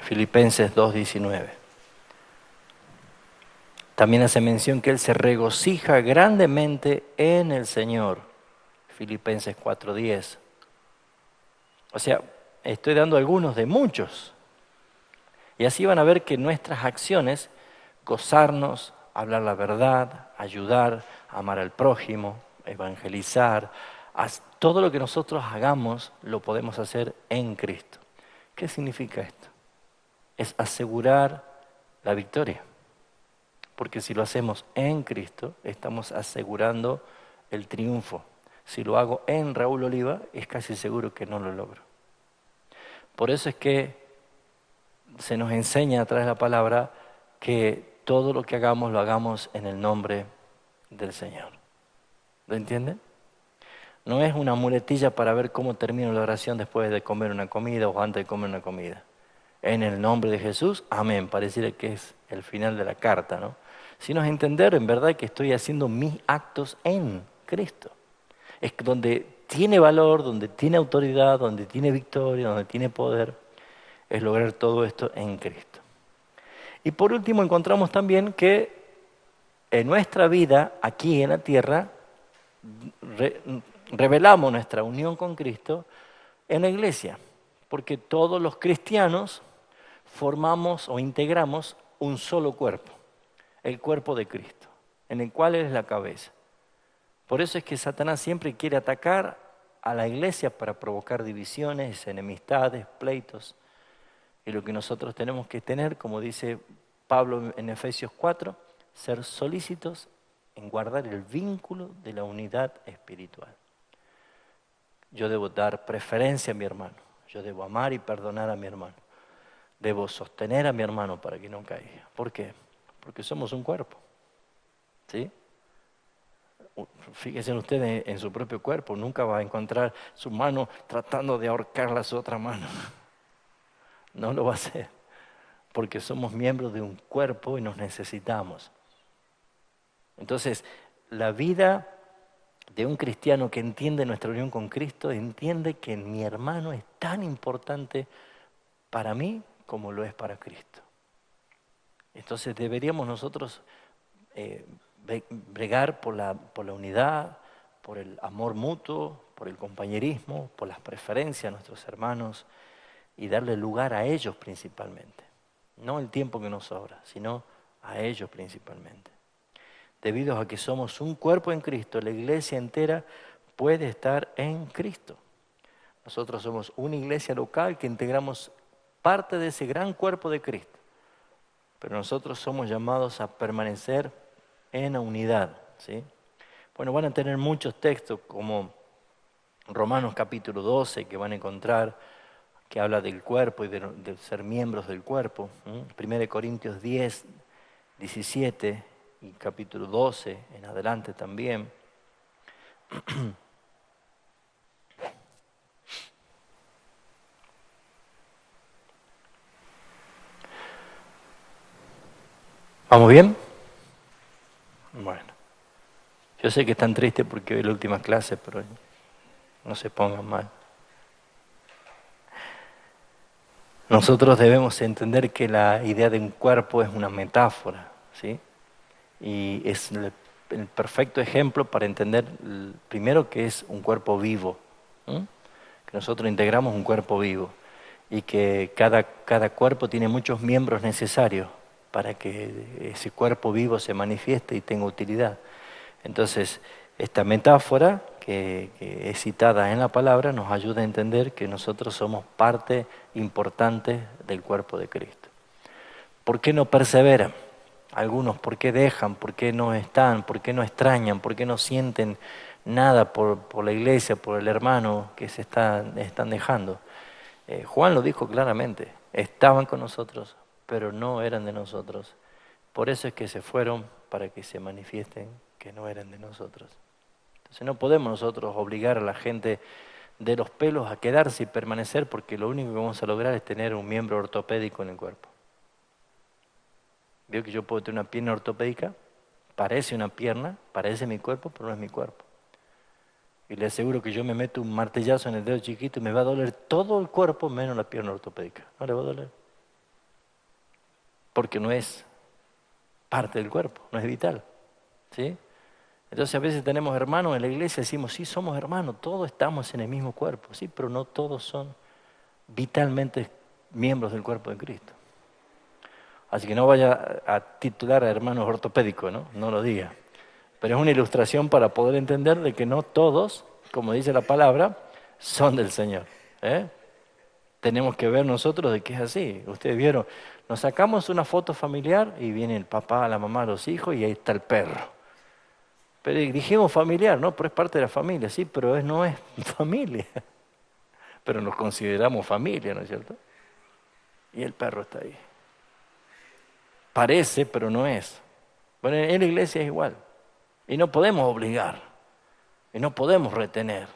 Filipenses 2:19. También hace mención que él se regocija grandemente en el Señor. Filipenses 4:10. O sea, estoy dando algunos de muchos. Y así van a ver que nuestras acciones, gozarnos, hablar la verdad, ayudar, amar al prójimo, evangelizar, todo lo que nosotros hagamos lo podemos hacer en Cristo. ¿Qué significa esto? Es asegurar la victoria. Porque si lo hacemos en Cristo, estamos asegurando el triunfo. Si lo hago en Raúl Oliva, es casi seguro que no lo logro. Por eso es que se nos enseña a través de la palabra que todo lo que hagamos, lo hagamos en el nombre del Señor. ¿Lo entienden? No es una muletilla para ver cómo termino la oración después de comer una comida o antes de comer una comida. En el nombre de Jesús, amén. Pareciera que es el final de la carta, ¿no? Sino es entender en verdad que estoy haciendo mis actos en Cristo. Es donde tiene valor, donde tiene autoridad, donde tiene victoria, donde tiene poder, es lograr todo esto en Cristo. Y por último encontramos también que en nuestra vida, aquí en la tierra, revelamos nuestra unión con Cristo en la iglesia, porque todos los cristianos formamos o integramos un solo cuerpo, el cuerpo de Cristo, en el cual Él es la cabeza. Por eso es que Satanás siempre quiere atacar a la iglesia para provocar divisiones, enemistades, pleitos. Y lo que nosotros tenemos que tener, como dice Pablo en Efesios 4, ser solícitos en guardar el vínculo de la unidad espiritual. Yo debo dar preferencia a mi hermano, yo debo amar y perdonar a mi hermano, debo sostener a mi hermano para que no caiga. ¿Por qué? Porque somos un cuerpo, ¿sí? Fíjense ustedes en su propio cuerpo, nunca va a encontrar su mano tratando de ahorcar a su otra mano. No lo va a hacer, porque somos miembros de un cuerpo y nos necesitamos. Entonces, la vida de un cristiano que entiende nuestra unión con Cristo, entiende que mi hermano es tan importante para mí como lo es para Cristo. Entonces deberíamos nosotros bregar por la unidad, por el amor mutuo, por el compañerismo, por las preferencias de nuestros hermanos y darle lugar a ellos principalmente. No el tiempo que nos sobra, sino a ellos principalmente. Debido a que somos un cuerpo en Cristo, la iglesia entera puede estar en Cristo. Nosotros somos una iglesia local que integramos parte de ese gran cuerpo de Cristo. Pero nosotros somos llamados a permanecer en la unidad, ¿sí? Bueno, van a tener muchos textos como Romanos capítulo 12 que van a encontrar, que habla del cuerpo y de ser miembros del cuerpo. 1 Corintios 10, 17 y capítulo 12 en adelante también. ¿Vamos bien? Bueno, yo sé que están tristes porque hoy es la última clase, pero no se pongan mal. Nosotros debemos entender que la idea de un cuerpo es una metáfora, ¿sí? Y es el perfecto ejemplo para entender primero que es un cuerpo vivo, ¿sí? Que nosotros integramos un cuerpo vivo y que cada cuerpo tiene muchos miembros necesarios para que ese cuerpo vivo se manifieste y tenga utilidad. Entonces, esta metáfora que es citada en la palabra nos ayuda a entender que nosotros somos parte importante del cuerpo de Cristo. ¿Por qué no perseveran? Algunos, ¿por qué dejan? ¿Por qué no están? ¿Por qué no extrañan? ¿Por qué no sienten nada por la iglesia, por el hermano que se están dejando? Juan lo dijo claramente, estaban con nosotros, pero no eran de nosotros. Por eso es que se fueron para que se manifiesten que no eran de nosotros. Entonces no podemos nosotros obligar a la gente de los pelos a quedarse y permanecer porque lo único que vamos a lograr es tener un miembro ortopédico en el cuerpo. ¿Vio que yo puedo tener una pierna ortopédica? Parece una pierna, parece mi cuerpo, pero no es mi cuerpo. Y le aseguro que yo me meto un martillazo en el dedo chiquito y me va a doler todo el cuerpo menos la pierna ortopédica. No le va a doler. Porque no es parte del cuerpo, no es vital. ¿Sí? Entonces a veces tenemos hermanos en la iglesia y decimos, sí, somos hermanos, todos estamos en el mismo cuerpo, sí, pero no todos son vitalmente miembros del cuerpo de Cristo. Así que no vaya a titular a hermanos ortopédicos, ¿no? No lo diga. Pero es una ilustración para poder entender de que no todos, como dice la palabra, son del Señor. Tenemos que ver nosotros de que es así. Ustedes vieron, nos sacamos una foto familiar y viene el papá, la mamá, los hijos y ahí está el perro. Pero dijimos familiar, ¿no? Pero es parte de la familia, sí, pero no es familia. Pero nos consideramos familia, ¿no es cierto? Y el perro está ahí. Parece, pero no es. Bueno, en la iglesia es igual. Y no podemos obligar, y no podemos retener.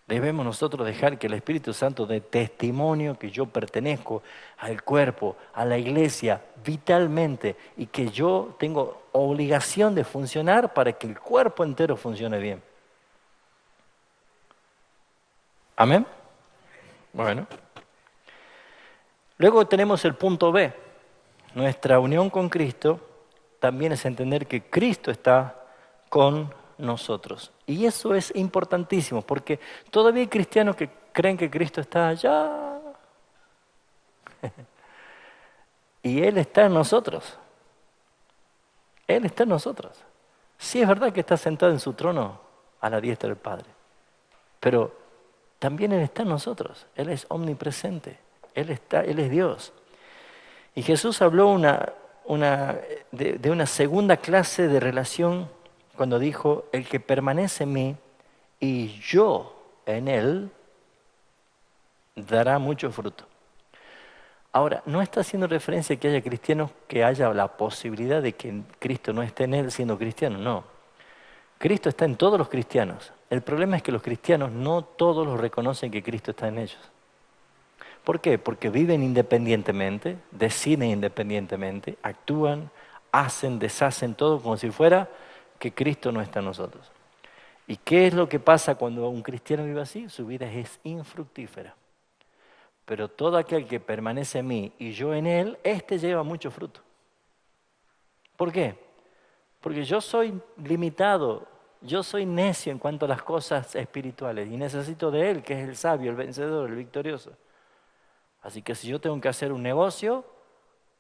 Debemos nosotros dejar que el Espíritu Santo dé testimonio que yo pertenezco al cuerpo, a la iglesia, vitalmente, y que yo tengo obligación de funcionar para que el cuerpo entero funcione bien. ¿Amén? Bueno. Luego tenemos el punto B. Nuestra unión con Cristo también es entender que Cristo está con nosotros. Y eso es importantísimo, porque todavía hay cristianos que creen que Cristo está allá. Y Él está en nosotros. Él está en nosotros. Sí es verdad que está sentado en su trono a la diestra del Padre, pero también Él está en nosotros. Él es omnipresente. Él es Dios. Y Jesús habló de una segunda clase de relación cuando dijo, el que permanece en mí y yo en él, dará mucho fruto. Ahora, no está haciendo referencia a que haya cristianos que haya la posibilidad de que Cristo no esté en él siendo cristiano, no. Cristo está en todos los cristianos. El problema es que los cristianos no todos los reconocen que Cristo está en ellos. ¿Por qué? Porque viven independientemente, deciden independientemente, actúan, hacen, deshacen todo como si fuera que Cristo no está en nosotros. ¿Y qué es lo que pasa cuando un cristiano vive así? Su vida es infructífera. Pero todo aquel que permanece en mí y yo en él, éste lleva mucho fruto. ¿Por qué? Porque yo soy limitado, yo soy necio en cuanto a las cosas espirituales y necesito de él, que es el sabio, el vencedor, el victorioso. Así que si yo tengo que hacer un negocio,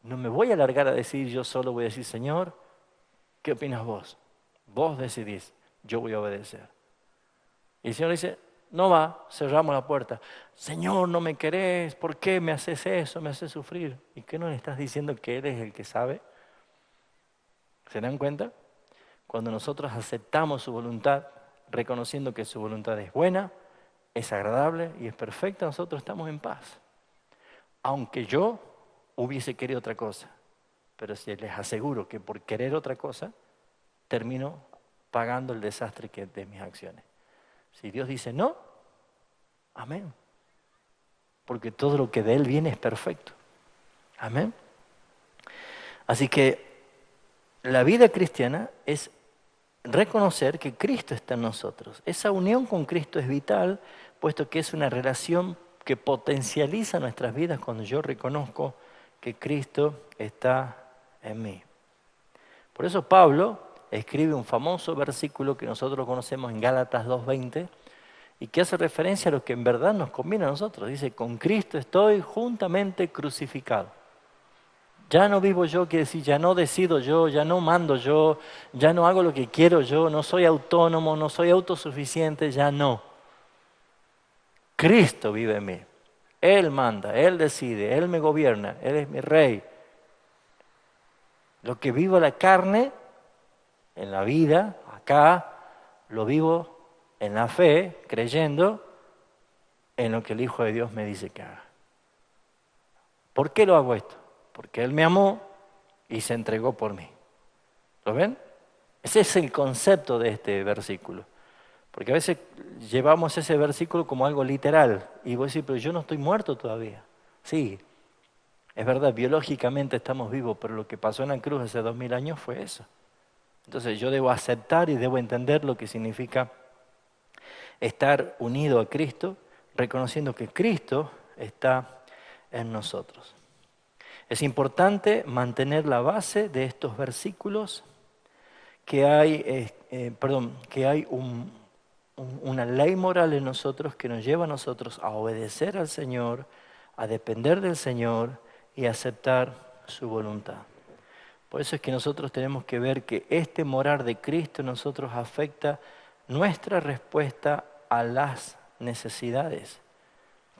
no me voy a largar a decir yo solo, voy a decir, Señor, ¿qué opinas vos? Vos decidís, yo voy a obedecer. Y el Señor dice, no va, cerramos la puerta. Señor, no me querés, ¿por qué me haces eso? Me haces sufrir. ¿Y qué no le estás diciendo que Él es el que sabe? ¿Se dan cuenta? Cuando nosotros aceptamos su voluntad, reconociendo que su voluntad es buena, es agradable y es perfecta, nosotros estamos en paz. Aunque yo hubiese querido otra cosa, pero si les aseguro que por querer otra cosa, termino pagando el desastre de mis acciones. Si Dios dice no, amén. Porque todo lo que de Él viene es perfecto. Amén. Así que la vida cristiana es reconocer que Cristo está en nosotros. Esa unión con Cristo es vital, puesto que es una relación que potencializa nuestras vidas cuando yo reconozco que Cristo está en mí. Por eso Pablo escribe un famoso versículo que nosotros conocemos en Gálatas 2:20 y que hace referencia a lo que en verdad nos conviene a nosotros. Dice, con Cristo estoy juntamente crucificado. Ya no vivo yo, quiere decir, ya no decido yo, ya no mando yo, ya no hago lo que quiero yo, no soy autónomo, no soy autosuficiente, ya no. Cristo vive en mí. Él manda, Él decide, Él me gobierna, Él es mi rey. Lo que vivo en la carne, en la vida, acá, lo vivo en la fe, creyendo en lo que el Hijo de Dios me dice que haga. ¿Por qué lo hago esto? Porque Él me amó y se entregó por mí. ¿Lo ven? Ese es el concepto de este versículo. Porque a veces llevamos ese versículo como algo literal. Y vos decís, pero yo no estoy muerto todavía. Sí, es verdad, biológicamente estamos vivos, pero lo que pasó en la cruz hace 2000 años fue eso. Entonces yo debo aceptar y debo entender lo que significa estar unido a Cristo, reconociendo que Cristo está en nosotros. Es importante mantener la base de estos versículos, que hay una ley moral en nosotros que nos lleva a nosotros a obedecer al Señor, a depender del Señor y a aceptar su voluntad. Por eso es que nosotros tenemos que ver que este morar de Cristo en nosotros afecta nuestra respuesta a las necesidades.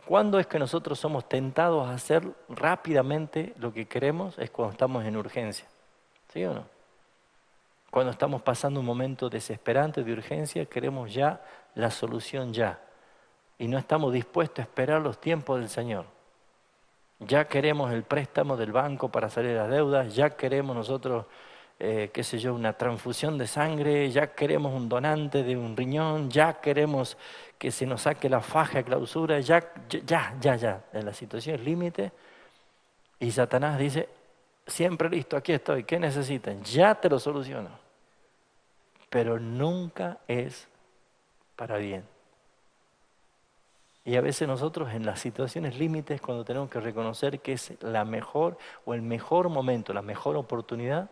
¿Cuándo es que nosotros somos tentados a hacer rápidamente lo que queremos? Es cuando estamos en urgencia. ¿Sí o no? Cuando estamos pasando un momento desesperante de urgencia, queremos ya la solución ya. Y no estamos dispuestos a esperar los tiempos del Señor. Ya queremos el préstamo del banco para salir de las deudas, ya queremos nosotros qué sé yo, una transfusión de sangre, ya queremos un donante de un riñón, ya queremos que se nos saque la faja de clausura, ya, en la situación es límite. Y Satanás dice, siempre listo, aquí estoy, ¿qué necesitan? Ya te lo soluciono. Pero nunca es para bien. Y a veces nosotros en las situaciones límites, cuando tenemos que reconocer que es la mejor o el mejor momento, la mejor oportunidad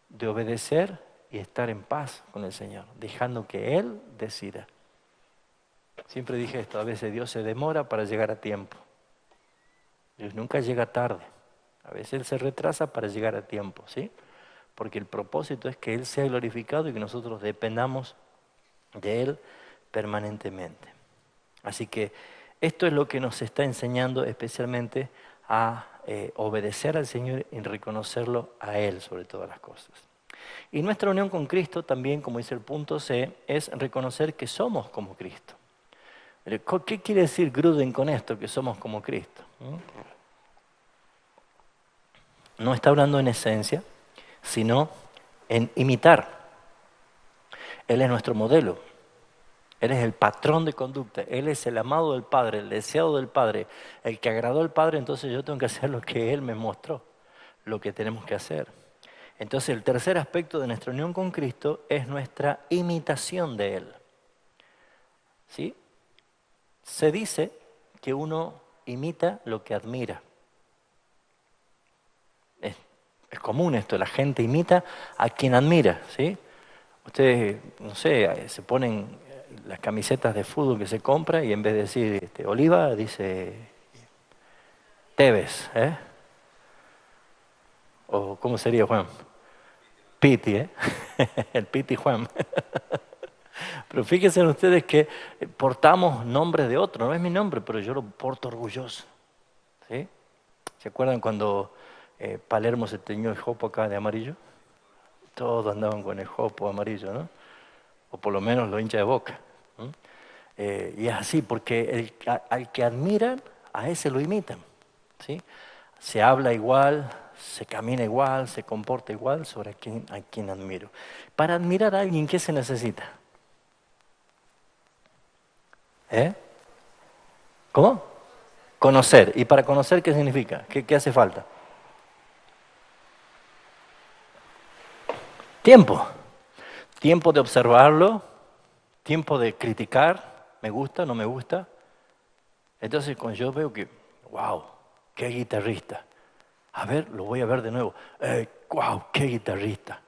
de obedecer y estar en paz con el Señor, dejando que Él decida. Siempre dije esto, a veces Dios se demora para llegar a tiempo. Dios nunca llega tarde. A veces Él se retrasa para llegar a tiempo, ¿sí? Porque el propósito es que Él sea glorificado y que nosotros dependamos de Él permanentemente. Así que esto es lo que nos está enseñando especialmente a obedecer al Señor y reconocerlo a Él sobre todas las cosas. Y nuestra unión con Cristo también, como dice el punto C, es reconocer que somos como Cristo. ¿Qué quiere decir Gruden con esto, que somos como Cristo? No está hablando en esencia, sino en imitar. Él es nuestro modelo. Él es el patrón de conducta, Él es el amado del Padre, el deseado del Padre, el que agradó al Padre, entonces yo tengo que hacer lo que Él me mostró, lo que tenemos que hacer. Entonces el tercer aspecto de nuestra unión con Cristo es nuestra imitación de Él. ¿Sí? Se dice que uno imita lo que admira. Es común esto, la gente imita a quien admira, ¿sí? Ustedes, no sé, se ponen las camisetas de fútbol que se compra y en vez de decir Oliva, dice Tevez, ¿eh? O ¿cómo sería Juan? Piti, ¿eh? El Piti Juan. Pero fíjense ustedes que portamos nombres de otro, no es mi nombre, pero yo lo porto orgulloso, ¿sí? ¿Se acuerdan cuando Palermo se teñió el jopo acá de amarillo? Todos andaban con el jopo amarillo, ¿no? O por lo menos los hinchas de Boca. Y es así, porque al que admiran, a ese lo imitan, ¿sí? Se habla igual, se camina igual, se comporta igual sobre a quien admiro. Para admirar a alguien, ¿qué se necesita? ¿Cómo? Conocer. ¿Y para conocer qué significa? ¿Qué hace falta? Tiempo. Tiempo de observarlo, tiempo de criticar, me gusta, no me gusta. Entonces cuando yo veo que, wow, qué guitarrista. A ver, lo voy a ver de nuevo. Wow, qué guitarrista.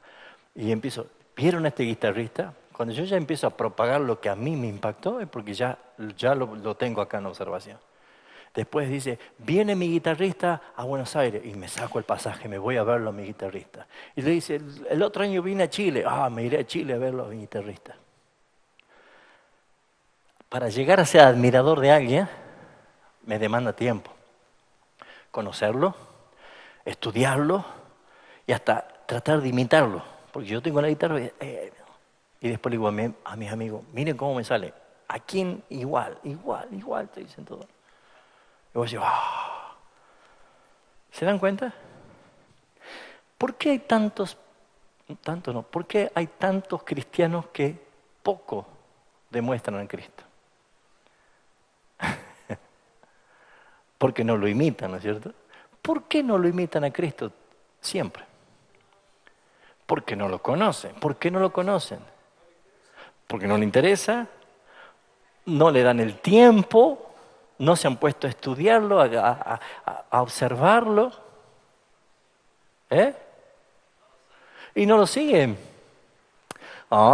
Y empiezo, ¿vieron a este guitarrista? Cuando yo ya empiezo a propagar lo que a mí me impactó, es porque ya lo tengo acá en observación. Después dice, viene mi guitarrista a Buenos Aires y me saco el pasaje, me voy a verlo a mi guitarrista. Y le dice, el otro año vine a Chile, me iré a Chile a verlo a mi guitarrista. Para llegar a ser admirador de alguien, me demanda tiempo. Conocerlo, estudiarlo y hasta tratar de imitarlo. Porque yo tengo la guitarra y después le digo a mis amigos, miren cómo me sale. ¿A quién? Igual, te dicen todo. Y vos decís, ¿se dan cuenta? ¿Por qué hay ¿por qué hay tantos cristianos que poco demuestran a Cristo? Porque no lo imitan, ¿no es cierto? ¿Por qué no lo imitan a Cristo siempre? Porque no lo conocen. ¿Por qué no lo conocen? Porque no le interesa, no le dan el tiempo, no se han puesto a estudiarlo, a observarlo. Y no lo siguen.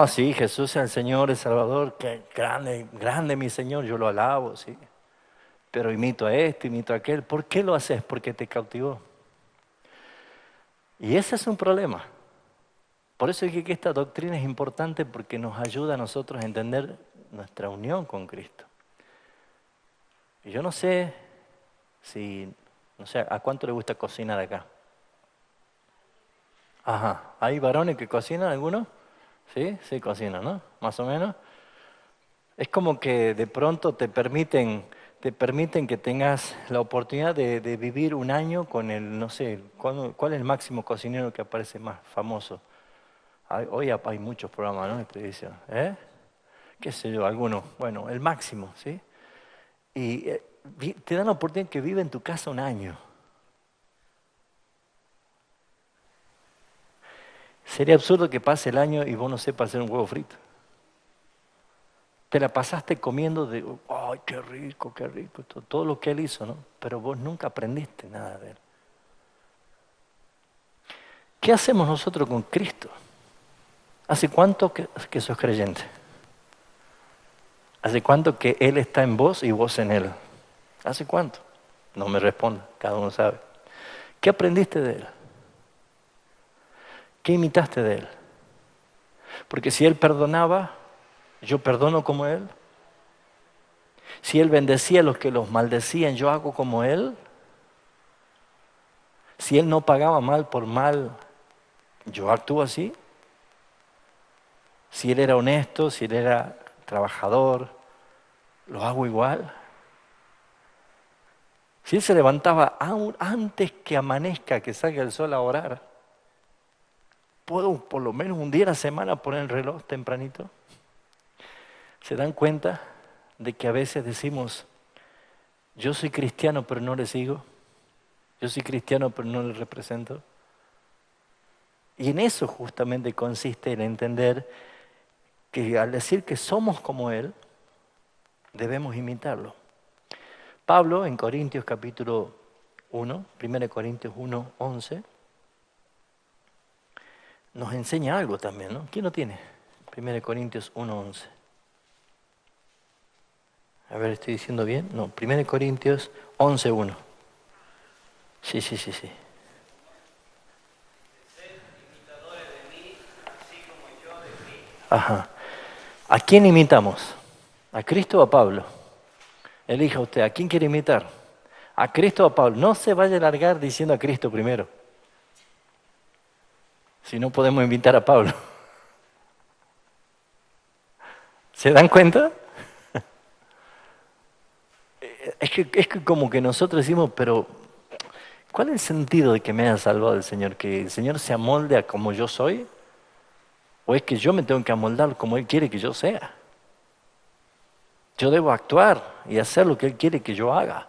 Sí, Jesús es el Señor, el Salvador, qué grande, grande mi Señor, yo lo alabo, sí. Pero imito a este, imito a aquel. ¿Por qué lo haces? Porque te cautivó. Y ese es un problema. Por eso dije que esta doctrina es importante porque nos ayuda a nosotros a entender nuestra unión con Cristo. Y yo no sé ¿a cuánto le gusta cocinar acá? Ajá, ¿hay varones que cocinan algunos? Sí, cocinan, ¿no? Más o menos. Es como que de pronto te permiten que tengas la oportunidad de vivir un año con el, no sé, ¿cuál es el máximo cocinero que aparece más famoso? Hoy hay muchos programas, ¿no? De televisión. ¿Eh? ¿Qué sé yo? Algunos. Bueno, el máximo, ¿sí? Y te dan la oportunidad que vive en tu casa un año. Sería absurdo que pase el año y vos no sepas hacer un huevo frito. Te la pasaste comiendo de, ¡ay, qué rico! Todo lo que él hizo, ¿no? Pero vos nunca aprendiste nada de él. ¿Qué hacemos nosotros con Cristo? ¿Hace cuánto que sos creyente? ¿Hace cuánto que Él está en vos y vos en Él? ¿Hace cuánto? No me responda, cada uno sabe. ¿Qué aprendiste de Él? ¿Qué imitaste de Él? Porque si Él perdonaba, yo perdono como Él. Si Él bendecía a los que los maldecían, yo hago como Él. Si Él no pagaba mal por mal, yo actúo así. Si Él era honesto, si Él era trabajador, lo hago igual. Si Él se levantaba aún antes que amanezca, que salga el sol a orar, ¿puedo por lo menos un día a la semana poner el reloj tempranito? ¿Se dan cuenta de que a veces decimos, yo soy cristiano pero no le sigo? Yo soy cristiano pero no le represento. Y en eso justamente consiste en entender que al decir que somos como Él, debemos imitarlo. Pablo en Corintios capítulo 1, 1 Corintios 1, 11, nos enseña algo también, ¿no? ¿Quién lo tiene? 1 Corintios 1, 11. A ver, ¿estoy diciendo bien? No, 1 Corintios 11, 1. Sí. Ajá. ¿A quién imitamos? ¿A Cristo o a Pablo? Elija usted, ¿a quién quiere imitar? ¿A Cristo o a Pablo? No se vaya a largar diciendo a Cristo primero. Si no podemos imitar a Pablo. ¿Se dan cuenta? Es que como que nosotros decimos, pero ¿cuál es el sentido de que me haya salvado el Señor? ¿Que el Señor se amolde a como yo soy? ¿O es que yo me tengo que amoldar como Él quiere que yo sea? Yo debo actuar y hacer lo que Él quiere que yo haga.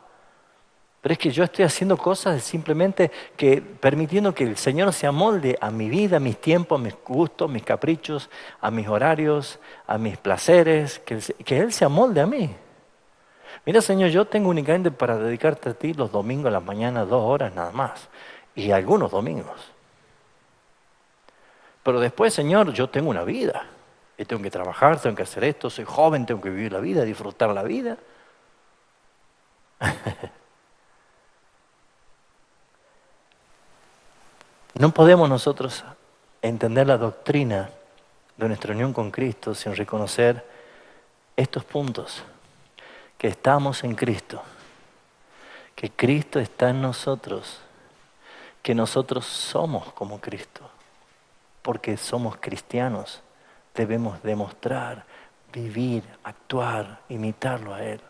Pero es que yo estoy haciendo cosas simplemente que permitiendo que el Señor se amolde a mi vida, a mis tiempos, a mis gustos, mis caprichos, a mis horarios, a mis placeres, que Él se amolde a mí. Mira, Señor, yo tengo únicamente para dedicarte a ti los domingos a la mañana 2 horas nada más. Y algunos domingos. Pero después, Señor, yo tengo una vida. Y tengo que trabajar, tengo que hacer esto, soy joven, tengo que vivir la vida, disfrutar la vida. No podemos nosotros entender la doctrina de nuestra unión con Cristo sin reconocer estos puntos, que estamos en Cristo, que Cristo está en nosotros, que nosotros somos como Cristo, porque somos cristianos, debemos demostrar, vivir, actuar, imitarlo a Él.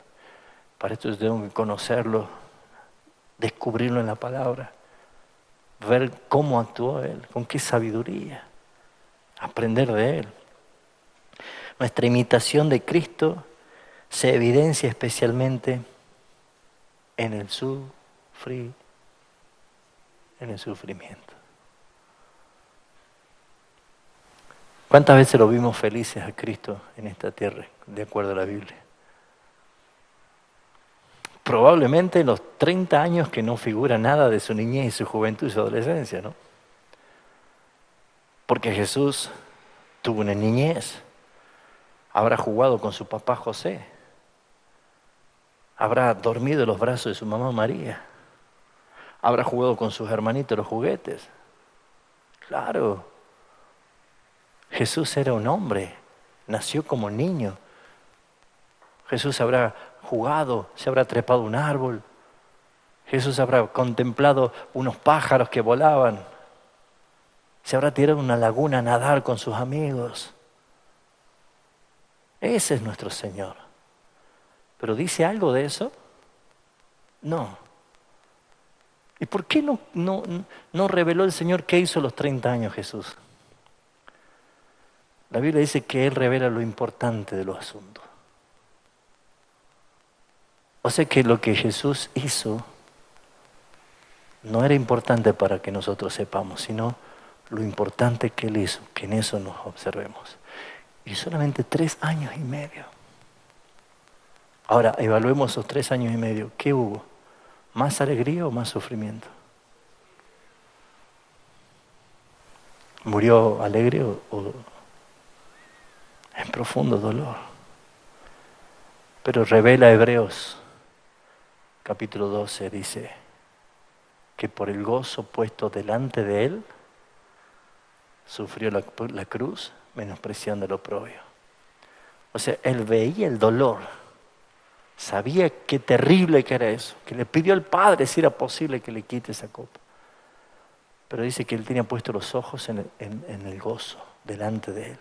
Para esto tengo que conocerlo, descubrirlo en la palabra, ver cómo actuó Él, con qué sabiduría, aprender de Él. Nuestra imitación de Cristo se evidencia especialmente en el sufrimiento. ¿Cuántas veces lo vimos felices a Cristo en esta tierra, de acuerdo a la Biblia? Probablemente en los 30 años que no figura nada de su niñez y su juventud y su adolescencia, ¿no? Porque Jesús tuvo una niñez, habrá jugado con su papá José, habrá dormido en los brazos de su mamá María, habrá jugado con sus hermanitos los juguetes. Claro, Jesús era un hombre, nació como niño. Jesús habrá jugado, se habrá trepado a un árbol. Jesús habrá contemplado unos pájaros que volaban. Se habrá tirado a una laguna a nadar con sus amigos. Ese es nuestro Señor. ¿Pero dice algo de eso? No. ¿Y por qué no reveló el Señor qué hizo a los 30 años Jesús? La Biblia dice que Él revela lo importante de los asuntos. O sea que lo que Jesús hizo no era importante para que nosotros sepamos, sino lo importante que Él hizo, que en eso nos observemos. Y solamente 3 años y medio. Ahora, evaluemos esos 3 años y medio. ¿Qué hubo? ¿Más alegría o más sufrimiento? ¿Murió alegre o en profundo dolor? Pero revela Hebreos, capítulo 12, dice que por el gozo puesto delante de Él, sufrió la cruz, menospreciando el oprobio. O sea, Él veía el dolor, sabía qué terrible que era eso, que le pidió al Padre si era posible que le quite esa copa. Pero dice que Él tenía puesto los ojos en el gozo, delante de Él.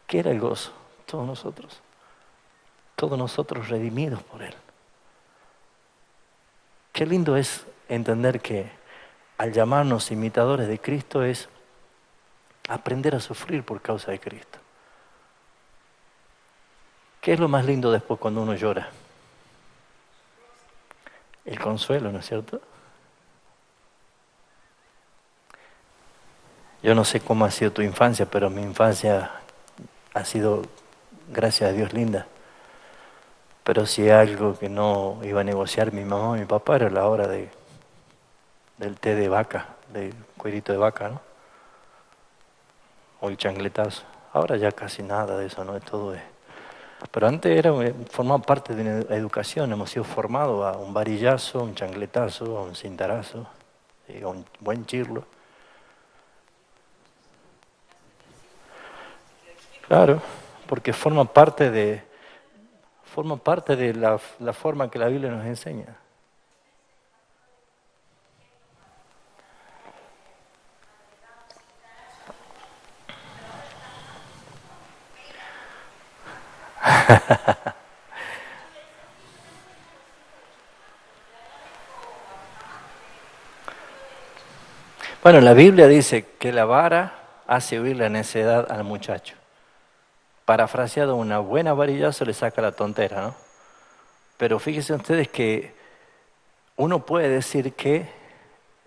¿Qué era el gozo? Todos nosotros redimidos por Él. Qué lindo es entender que al llamarnos imitadores de Cristo es aprender a sufrir por causa de Cristo. ¿Qué es lo más lindo después cuando uno llora? El consuelo, ¿no es cierto? Yo no sé cómo ha sido tu infancia, pero mi infancia ha sido, gracias a Dios, linda. Pero si algo que no iba a negociar mi mamá y mi papá era la hora del té de vaca, del cuerito de vaca, ¿no? O el changletazo. Ahora ya casi nada de eso, ¿no? Todo es. Pero antes formaba parte de una educación, hemos sido formados a un varillazo, a un changletazo, a un cintarazo, a un buen chirlo. Claro, porque forma parte de la forma que la Biblia nos enseña. Bueno, la Biblia dice que la vara hace huir la necedad al muchacho. Parafraseado, una buena varillazo le saca la tontera, ¿no? Pero fíjense ustedes que uno puede decir que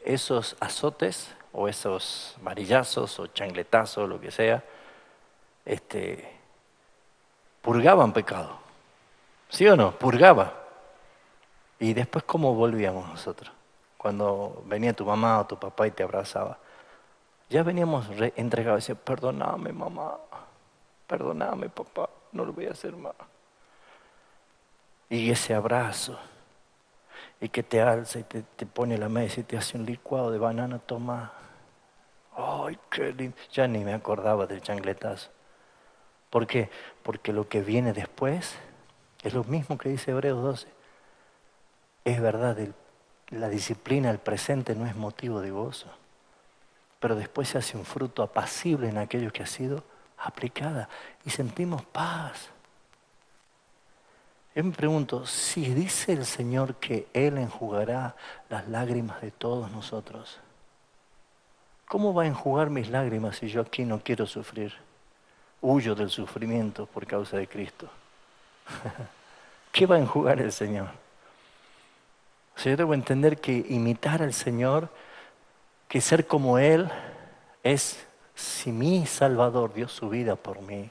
esos azotes o esos varillazos o changletazos, lo que sea, purgaban pecado. ¿Sí o no? Purgaba. Y después, ¿cómo volvíamos nosotros? Cuando venía tu mamá o tu papá y te abrazaba. Ya veníamos entregados y decíamos, perdóname mamá, perdóname papá, no lo voy a hacer más. Y ese abrazo, y que te alza y te pone la mesa y te hace un licuado de banana, toma. ¡Ay, qué lindo! Ya ni me acordaba del changletazo. ¿Por qué? Porque lo que viene después es lo mismo que dice Hebreos 12. Es verdad, la disciplina del presente no es motivo de gozo, pero después se hace un fruto apacible en aquello que ha sido aplicada y sentimos paz. Yo me pregunto, si dice el Señor que Él enjugará las lágrimas de todos nosotros, ¿cómo va a enjugar mis lágrimas si yo aquí no quiero sufrir? Huyo del sufrimiento por causa de Cristo. ¿Qué va a enjugar el Señor? O sea, yo debo entender que imitar al Señor, que ser como Él, es si mi Salvador dio su vida por mí,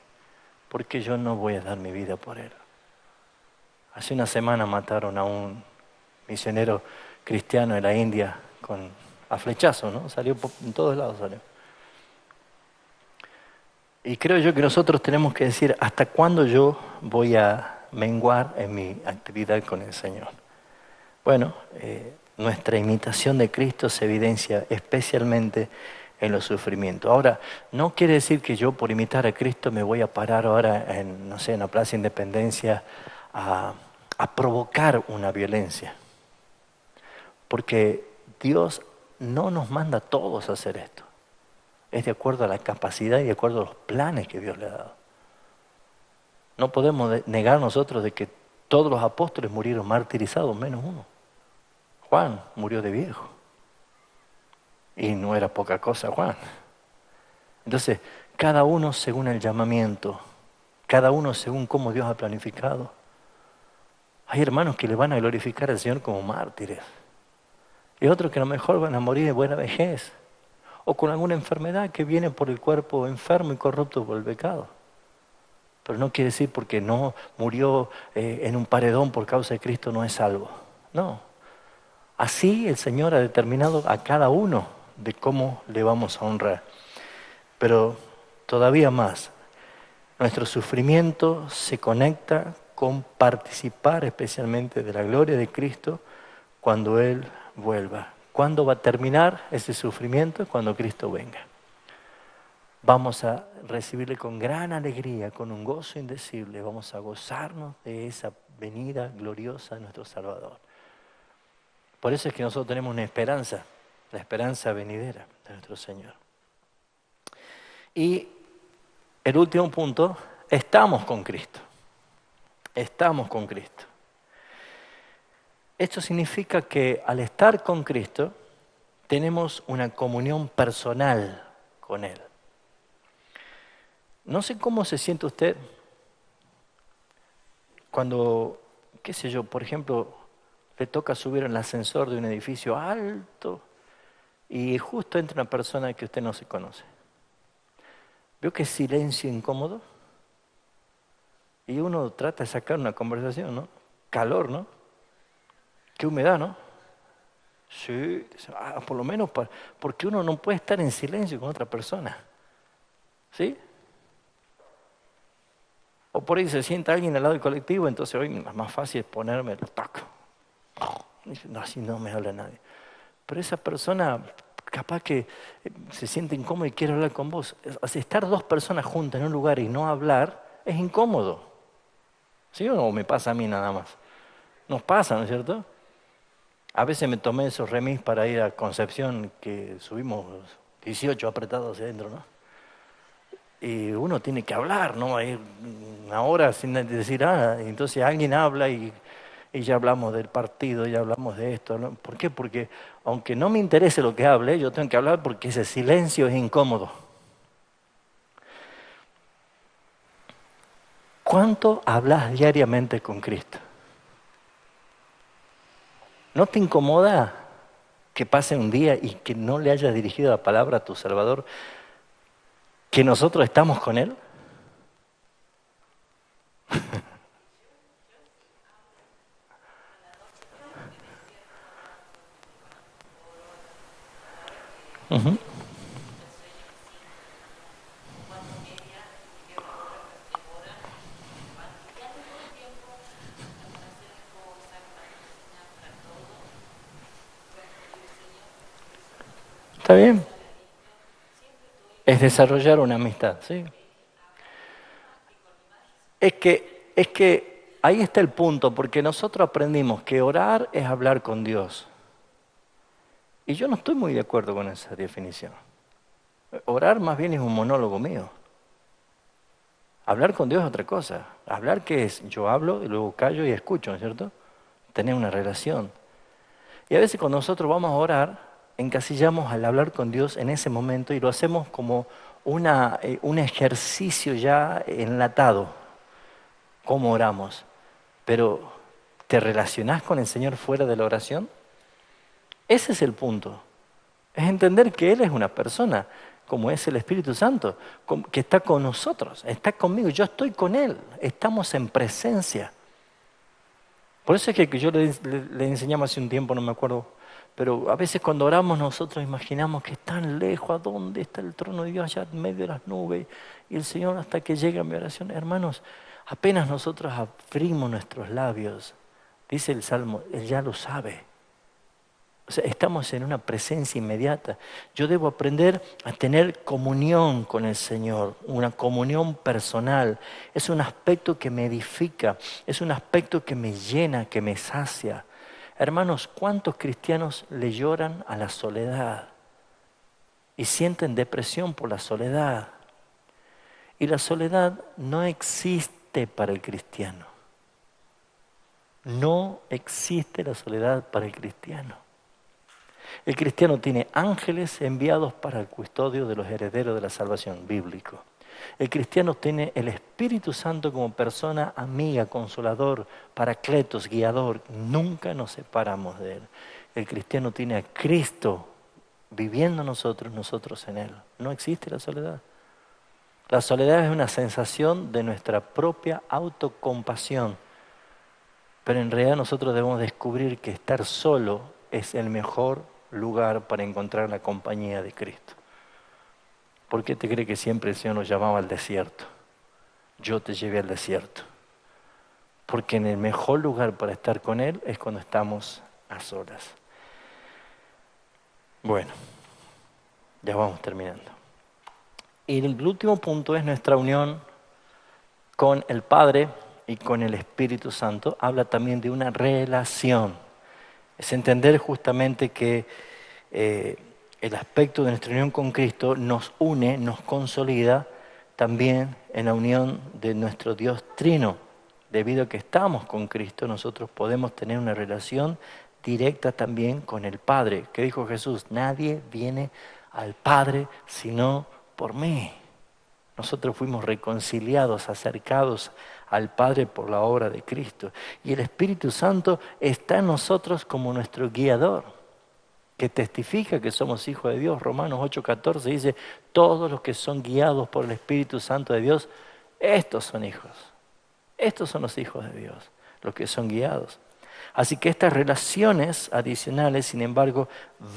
¿por qué yo no voy a dar mi vida por Él? Hace una semana mataron a un misionero cristiano en la India a flechazo, ¿no? Salió en todos lados, salió. Y creo yo que nosotros tenemos que decir, ¿hasta cuándo yo voy a menguar en mi actividad con el Señor? Bueno, nuestra imitación de Cristo se evidencia especialmente en los sufrimientos. Ahora, no quiere decir que yo por imitar a Cristo me voy a parar ahora en, no sé, en la Plaza Independencia a provocar una violencia. Porque Dios no nos manda a todos a hacer esto. Es de acuerdo a la capacidad y de acuerdo a los planes que Dios le ha dado. No podemos negar nosotros de que todos los apóstoles murieron martirizados, menos uno. Juan murió de viejo. Y no era poca cosa Juan. Entonces, Cada uno según el llamamiento, cada uno según cómo Dios ha planificado. Hay hermanos que le van a glorificar al Señor como mártires. Y otros que a lo mejor van a morir de buena vejez. O con alguna enfermedad que viene por el cuerpo enfermo y corrupto por el pecado. Pero no quiere decir porque no murió en un paredón por causa de Cristo no es salvo. No. Así el Señor ha determinado a cada uno de cómo le vamos a honrar. Pero todavía más, nuestro sufrimiento se conecta con participar especialmente de la gloria de Cristo cuando Él vuelva. ¿Cuándo va a terminar ese sufrimiento? Cuando Cristo venga. Vamos a recibirle con gran alegría, con un gozo indecible. Vamos a gozarnos de esa venida gloriosa de nuestro Salvador. Por eso es que nosotros tenemos una esperanza, la esperanza venidera de nuestro Señor. Y el último punto, estamos con Cristo. Estamos con Cristo. Esto significa que al estar con Cristo, tenemos una comunión personal con Él. No sé cómo se siente usted cuando, qué sé yo, por ejemplo, le toca subir en el ascensor de un edificio alto y justo entra una persona que usted no se conoce. ¿Veo que silencio incómodo? Y uno trata de sacar una conversación, ¿no? Calor, ¿no? Qué humedad, ¿no? Sí, por lo menos porque uno no puede estar en silencio con otra persona. ¿Sí? O por ahí se sienta alguien al lado del colectivo, entonces hoy más fácil es ponerme el taco. No, así no me habla nadie. Pero esa persona capaz que se siente incómoda y quiere hablar con vos. Estar dos personas juntas en un lugar y no hablar es incómodo. ¿Sí o no? Me pasa a mí nada más. Nos pasa, ¿no es cierto? A veces me tomé esos remis para ir a Concepción, que subimos 18 apretados hacia adentro, ¿no? Y uno tiene que hablar, ¿no? Hay una hora sin decir nada. Y entonces alguien habla y ya hablamos del partido, ya hablamos de esto, ¿no? ¿Por qué? Porque aunque no me interese lo que hable, yo tengo que hablar porque ese silencio es incómodo. ¿Cuánto hablas diariamente con Cristo? ¿No te incomoda que pase un día y que no le hayas dirigido la palabra a tu Salvador, que nosotros estamos con Él? Uh-huh. ¿Está bien? Es desarrollar una amistad, ¿sí? Es que ahí está el punto, porque nosotros aprendimos que orar es hablar con Dios. Y yo no estoy muy de acuerdo con esa definición. Orar más bien es un monólogo mío. Hablar con Dios es otra cosa. Hablar, ¿qué es? Yo hablo y luego callo y escucho, ¿no es cierto? Tener una relación. Y a veces cuando nosotros vamos a orar, encasillamos al hablar con Dios en ese momento y lo hacemos como un ejercicio ya enlatado. ¿Cómo oramos? Pero, ¿te relacionás con el Señor fuera de la oración? Ese es el punto. Es entender que Él es una persona, como es el Espíritu Santo, que está con nosotros, está conmigo, yo estoy con Él, estamos en presencia. Por eso es que yo le enseñamos hace un tiempo, no me acuerdo, pero a veces cuando oramos nosotros imaginamos que es tan lejos, ¿a dónde está el trono de Dios allá en medio de las nubes? Y el Señor hasta que llegue a mi oración. Hermanos, apenas nosotros abrimos nuestros labios, dice el Salmo, Él ya lo sabe. O sea, estamos en una presencia inmediata. Yo debo aprender a tener comunión con el Señor, una comunión personal. Es un aspecto que me edifica, es un aspecto que me llena, que me sacia. Hermanos, ¿cuántos cristianos le lloran a la soledad y sienten depresión por la soledad? Y la soledad no existe para el cristiano. No existe la soledad para el cristiano. El cristiano tiene ángeles enviados para el custodio de los herederos de la salvación, bíblico. El cristiano tiene el Espíritu Santo como persona amiga, consolador, paracletos, guiador. Nunca nos separamos de Él. El cristiano tiene a Cristo viviendo en nosotros, nosotros en Él. No existe la soledad. La soledad es una sensación de nuestra propia autocompasión. Pero en realidad nosotros debemos descubrir que estar solo es el mejor lugar para encontrar la compañía de Cristo. ¿Por qué te cree que siempre el Señor nos llamaba al desierto? Yo te llevé al desierto. Porque en el mejor lugar para estar con Él es cuando estamos a solas. Bueno, ya vamos terminando. Y el último punto es nuestra unión con el Padre y con el Espíritu Santo. Habla también de una relación. Es entender justamente que el aspecto de nuestra unión con Cristo nos une, nos consolida también en la unión de nuestro Dios Trino. Debido a que estamos con Cristo, nosotros podemos tener una relación directa también con el Padre. ¿Qué dijo Jesús? Nadie viene al Padre sino por mí. Nosotros fuimos reconciliados, acercados al Padre por la obra de Cristo. Y el Espíritu Santo está en nosotros como nuestro guiador, que testifica que somos hijos de Dios. Romanos 8:14 dice, todos los que son guiados por el Espíritu Santo de Dios, estos son hijos. Estos son los hijos de Dios, los que son guiados. Así que estas relaciones adicionales, sin embargo,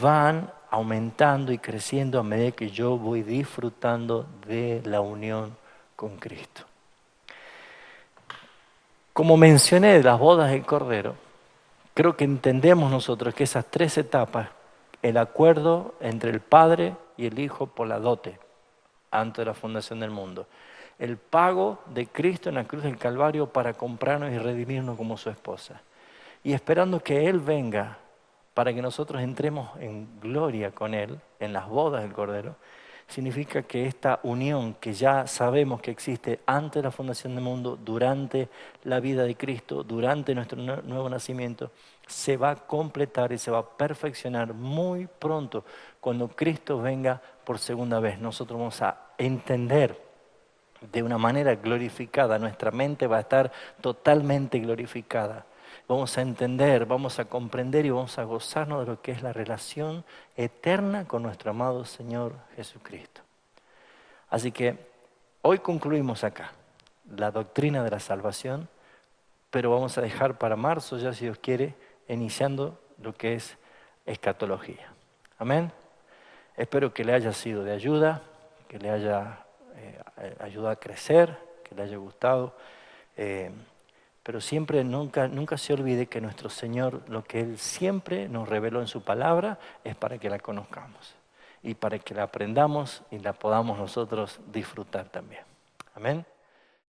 van aumentando y creciendo a medida que yo voy disfrutando de la unión con Cristo. Como mencioné de las bodas del Cordero, creo que entendemos nosotros que esas tres etapas, el acuerdo entre el Padre y el Hijo por la dote, antes de la fundación del mundo, el pago de Cristo en la cruz del Calvario para comprarnos y redimirnos como su esposa, y esperando que Él venga para que nosotros entremos en gloria con Él, en las bodas del Cordero, significa que esta unión que ya sabemos que existe antes de la fundación del mundo, durante la vida de Cristo, durante nuestro nuevo nacimiento, se va a completar y se va a perfeccionar muy pronto cuando Cristo venga por segunda vez. Nosotros vamos a entender de una manera glorificada, nuestra mente va a estar totalmente glorificada. Vamos a entender, vamos a comprender y vamos a gozarnos de lo que es la relación eterna con nuestro amado Señor Jesucristo. Así que hoy concluimos acá la doctrina de la salvación, pero vamos a dejar para marzo, ya si Dios quiere, iniciando lo que es escatología. Amén. Espero que le haya sido de ayuda, que le haya ayudado a crecer, que le haya gustado. Pero siempre, nunca se olvide que nuestro Señor, lo que Él siempre nos reveló en su palabra, es para que la conozcamos y para que la aprendamos y la podamos nosotros disfrutar también. Amén.